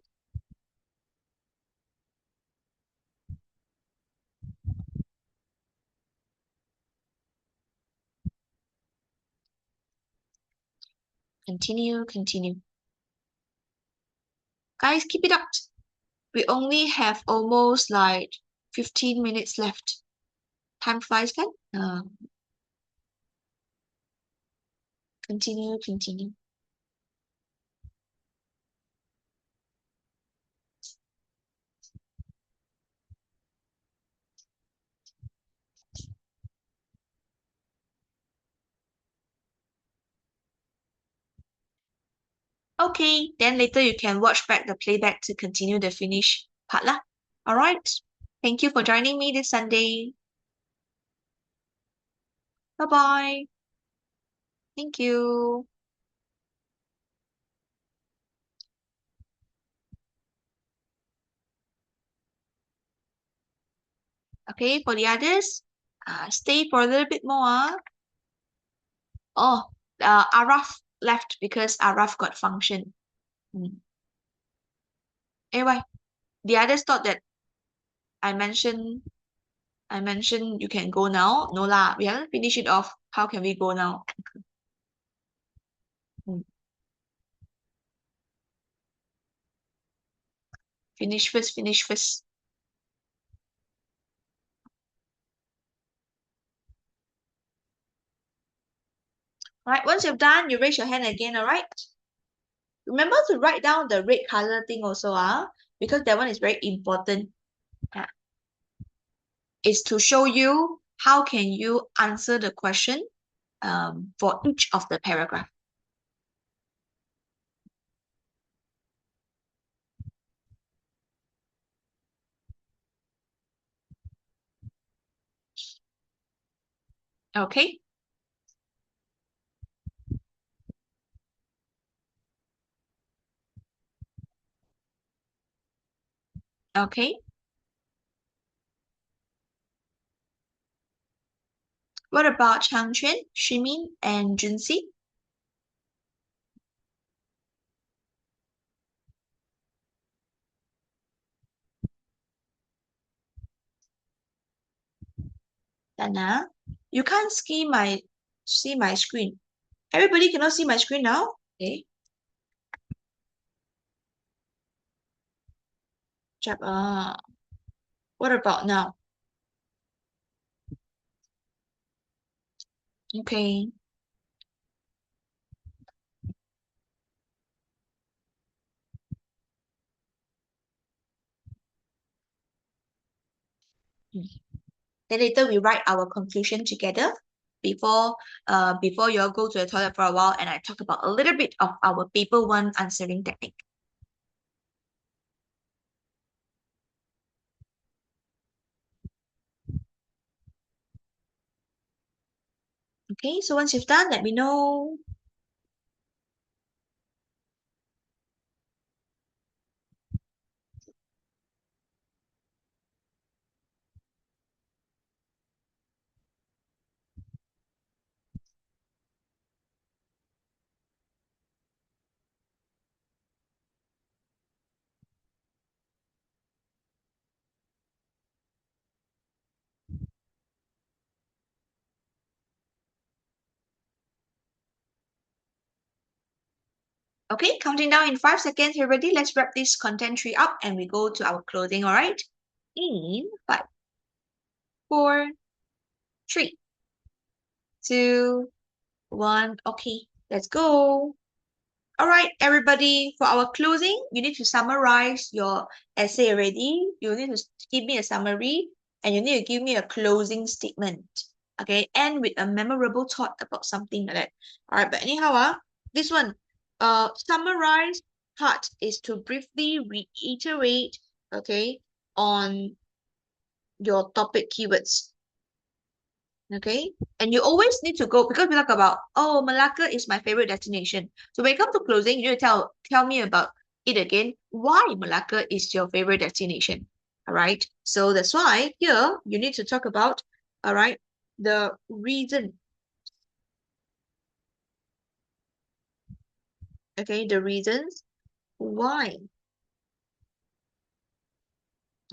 Continue. Guys, keep it up. We only have almost like 15 minutes left. Time flies, kan? Continue. Okay, then later you can watch back the playback to continue the finish part lah. All right. Thank you for joining me this Sunday. Bye-bye. Thank you. Okay, for the others, stay for a little bit more. Oh, Araf left because Araf got function. Anyway, the others thought that I mentioned you can go now. No lah, we haven't finished it off. How can we go now? Finish first. All right, once you've done, you raise your hand again, all right? Remember to write down the red color thing also, because that one is very important. It's to show you how can you answer the question for each of the paragraph. Okay. Okay. What about Changquan, Shimin, and Junxi? Dana, you can't see my screen. Everybody cannot see my screen now? Okay. Jap, what about now? Okay. Then later we write our conclusion together before you all go to the toilet for a while, and I talk about a little bit of our paper one answering technique. Okay, so once you've done, let me know. Okay, counting down in 5 seconds. You ready? Let's wrap this content tree up and we go to our closing, all right? In 5, 4, 3, 2, 1. Okay, let's go. All right, everybody, for our closing, you need to summarize your essay already. You need to give me a summary and you need to give me a closing statement. Okay, end with a memorable thought about something like that. All right, but anyhow, this one, summarize part is to briefly reiterate, okay, on your topic keywords. Okay, and you always need to go because we talk about, oh, Malacca is my favorite destination. So when it comes to closing, you need to tell me about it again, why Malacca is your favorite destination. All right, so that's why here you need to talk about, all right, the reason. Okay, the reasons why,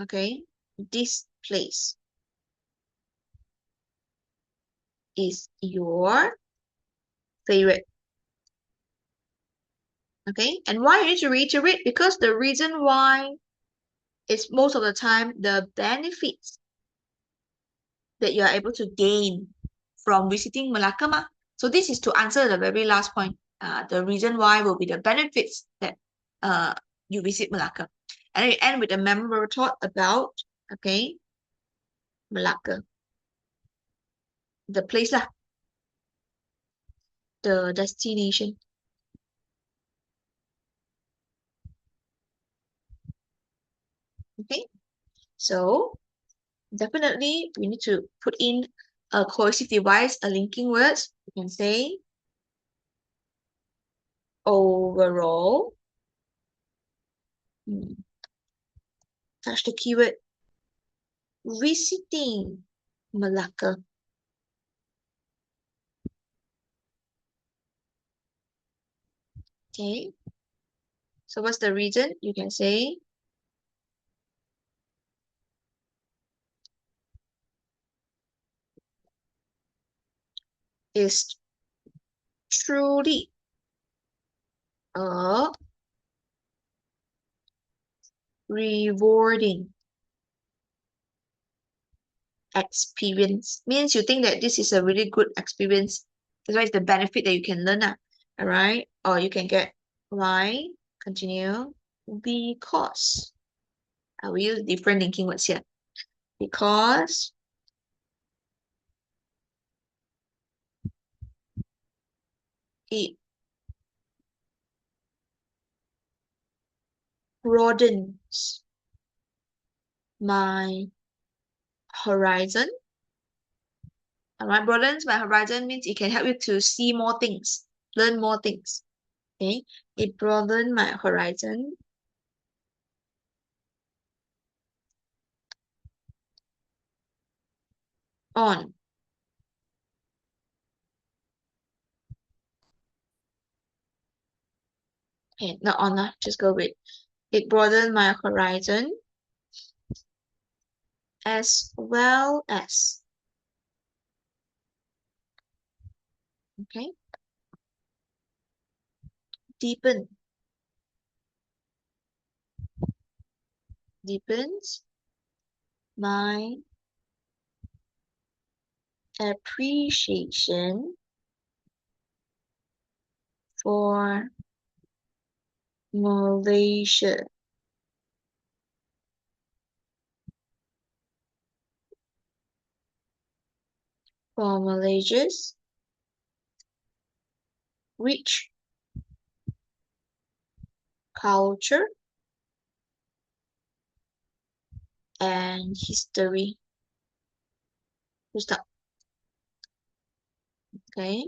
okay, this place is your favorite. Okay, and why you need to reiterate? Because the reason why is most of the time the benefits that you are able to gain from visiting Malacca mah. So this is to answer the very last point. The reason why will be the benefits that you visit Malacca. And then you end with a memorable thought about, okay, Malacca. The place lah, the destination. Okay, so definitely we need to put in a cohesive device, a linking words. You can say overall. Touch the keyword visiting Malacca. Okay, so what's the reason? You can say is truly a rewarding experience. Means you think that this is a really good experience. That's why it's the benefit that you can learn. All right. Or you can get why. Continue. Because. I will use different linking words here. Because it broadens my horizon All right, broadens my horizon means it can help you to see more things, learn more things. Okay, it broadened my horizon. On. Okay, not on, just go with it broadened my horizon as well as, okay, deepen, deepens my appreciation for Malaysia. For Malaysia's rich culture and history. Full stop. Okay.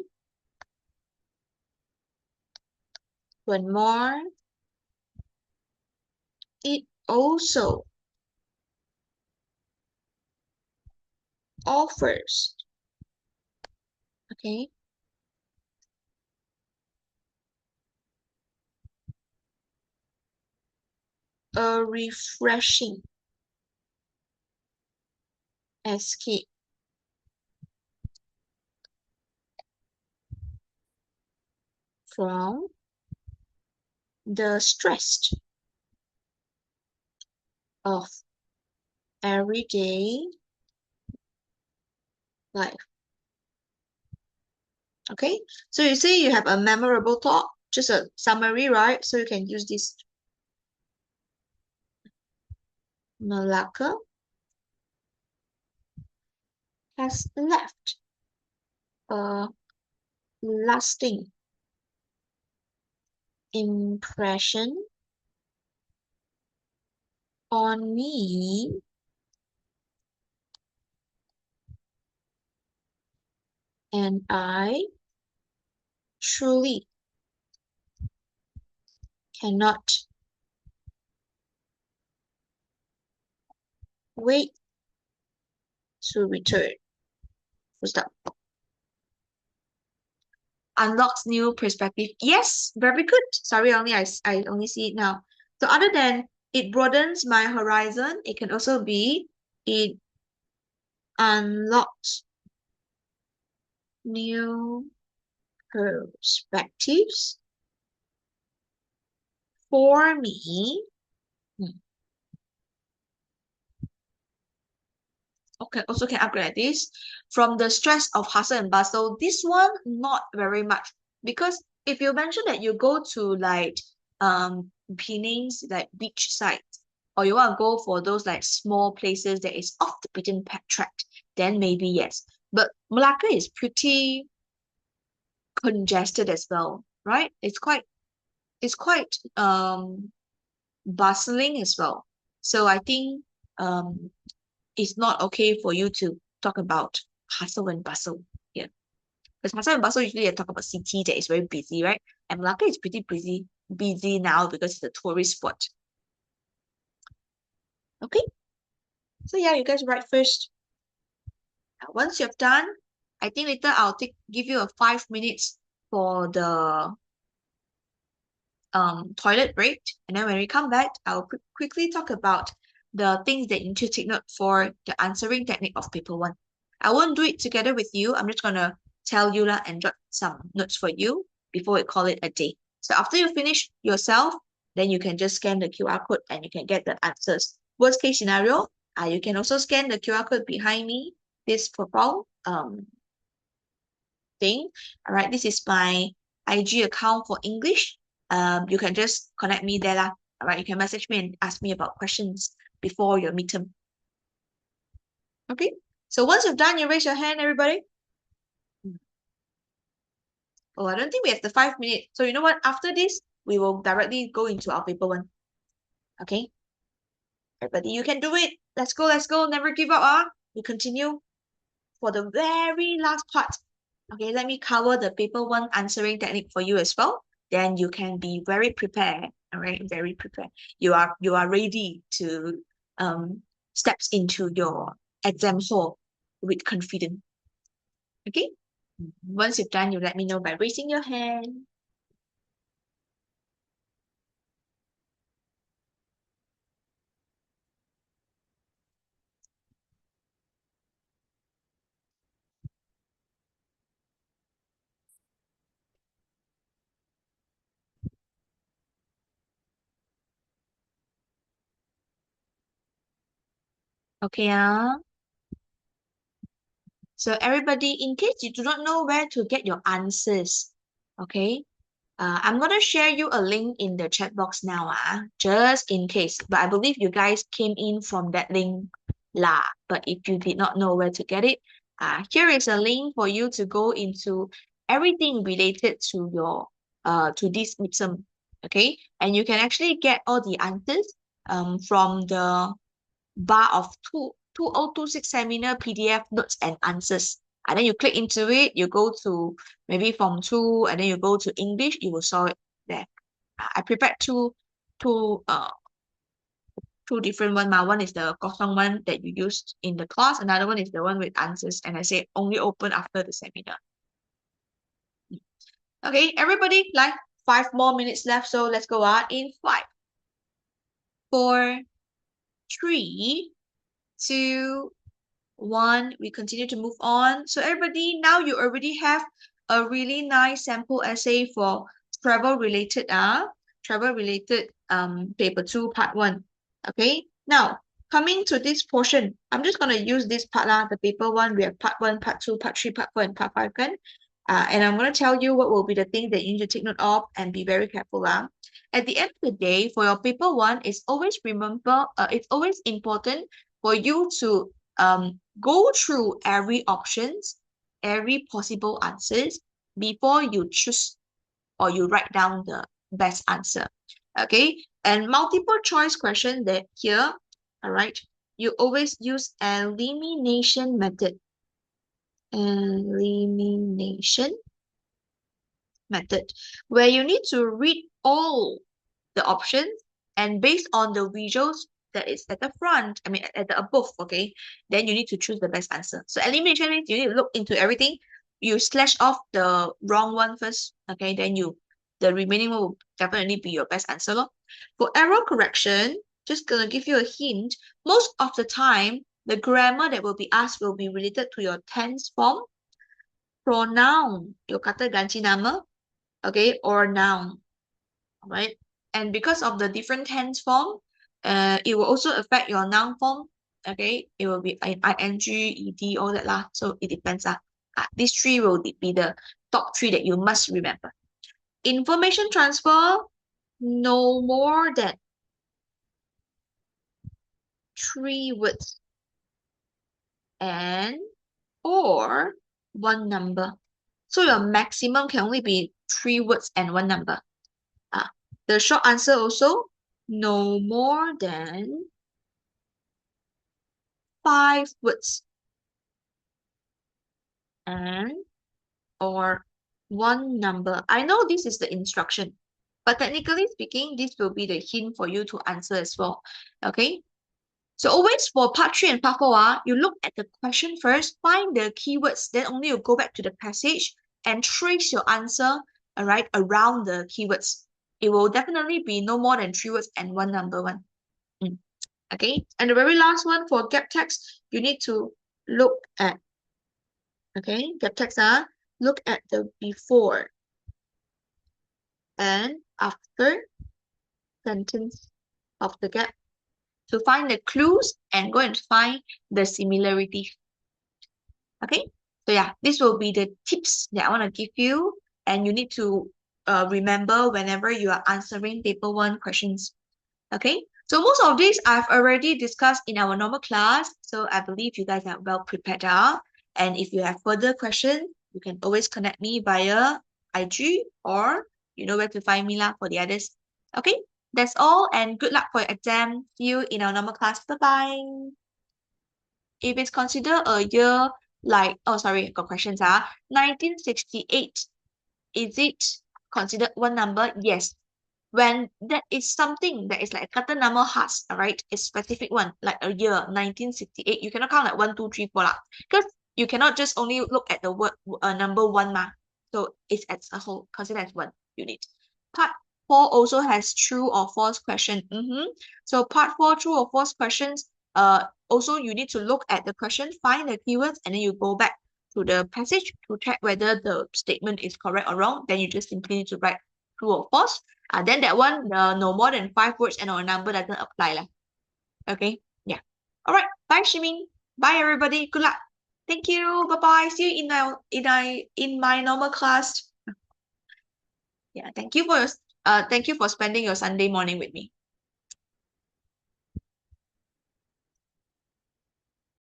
One more. It also offers, okay, a refreshing escape from the stress of everyday life. Okay, so you say you have a memorable thought, just a summary, right? So you can use this. Malacca has left a lasting impression on me and I truly cannot wait to return. Full stop. Unlocks new perspective. Yes, very good. Sorry, I only see it now. So other than it broadens my horizon, it can also be it unlocks new perspectives for me. Okay, also can upgrade this from the stress of hustle and bustle. This one not very much, because if you mention that you go to like Penang's like beach sites, or you want to go for those like small places that is off the beaten path track, then maybe yes. But Malacca is pretty congested as well, right? It's quite bustling as well. So I think it's not okay for you to talk about hustle and bustle here. Because hustle and bustle usually I talk about city that is very busy, right? And Malacca is pretty busy now because it's a tourist spot. Okay, so yeah, you guys write first. Once you've done, I think later I'll give you a 5 minutes for the toilet break, and then when we come back, I'll quickly talk about the things that you need to take note for the answering technique of paper one. I won't do it together with you. I'm just gonna tell you and jot some notes for you before we call it a day. So after you finish yourself, then you can just scan the QR code and you can get the answers. Worst case scenario, you can also scan the QR code behind me, this purple thing. All right, this is my IG account for English. You can just connect me there lah. All right, you can message me and ask me about questions before your midterm. Okay, so once you've done, you raise your hand, everybody. Oh, I don't think we have the 5 minutes. So you know what? After this, we will directly go into our paper one. Okay, everybody, you can do it. Let's go, let's go. Never give up, We continue. for the very last part. Okay, let me cover the paper one answering technique for you as well. Then you can be very prepared. All right, very prepared. You are ready to steps into your exam hall with confidence. Okay. Once you've done, you let me know by raising your hand. Okay, so everybody, in case you do not know where to get your answers, okay, I'm gonna share you a link in the chat box now, just in case. But I believe you guys came in from that link lah. But if you did not know where to get it, here is a link for you to go into everything related to your to this midterm, okay? And you can actually get all the answers from the bar of 2026 seminar PDF notes and answers. And then you click into it, you go to maybe Form 2, and then you go to English, you will saw it there. I prepared two different one. One is the kosong one that you used in the class, another one is the one with answers, and I say only open after the seminar. Okay, everybody, like 5 more minutes left, so let's go in 5, 4, 3, 2, 1. We continue to move on. So everybody, now you already have a really nice sample essay for travel related paper 2 part 1. Okay, now coming to this portion, I'm just going to use this part the paper 1. We have part 1, part 2, part 3, part 4, and part 5 kan? And I'm going to tell you what will be the things that you need to take note of and be very careful. At the end of the day, for your paper 1, it's always important for you to go through every options, every possible answers before you choose or you write down the best answer. Okay, and multiple choice question that here, all right, you always use elimination method. Elimination method, where you need to read all the options and based on the visuals that is at the front, at the above, okay, then you need to choose the best answer. So elimination means you need to look into everything. You slash off the wrong one first, okay, then the remaining one will definitely be your best answer. For error correction, just gonna give you a hint, most of the time, the grammar that will be asked will be related to your tense form, pronoun, your kata ganti nama, okay, or noun, right? And because of the different tense form, it will also affect your noun form, okay? It will be ing, ed, all that lah. So it depends. These 3 will be the top 3 that you must remember. Information transfer, no more than 3 words and or 1 number. So your maximum can only be 3 words and 1 number. The short answer also, no more than 5 words and or 1 number. I know this is the instruction, but technically speaking, this will be the hint for you to answer as well. Okay. So always for part 3 and part 4, you look at the question first, find the keywords, then only you go back to the passage and trace your answer, all right, around the keywords. It will definitely be no more than 3 words and 1 number one. Okay, and the very last one for gap text, you need to look at, okay, gap text, look at the before and after sentence of the gap to find the clues and go and find the similarities. Okay, so yeah, this will be the tips that I want to give you, and you need to remember whenever you are answering paper 1 questions. Okay, so most of these I've already discussed in our normal class, so I believe you guys are well prepared. And if you have further questions, you can always connect me via IG or you know where to find me for the others. Okay, that's all, and good luck for your exam. See you in our normal class. Bye-bye. If it's considered a year Like, oh, sorry, got questions. 1968, is it considered one number? Yes. When that is something that is like a kata nama khas, all right, a specific one, like a year, 1968, you cannot count like 1, 2, 3, 4 lah. Because you cannot just only look at the word number one ma. So it's as a whole, considered as one unit. Part 4 also has true or false question. So part 4, true or false questions, also you need to look at the question, find the keywords, and then you go back to the passage to check whether the statement is correct or wrong. Then you just simply need to write true or false. Then that one, no more than 5 words and our number doesn't apply lah. Okay, yeah. All right, bye Shimin. Bye everybody. Good luck. Thank you. Bye bye. See you in my normal class. Yeah. Thank you for spending your Sunday morning with me.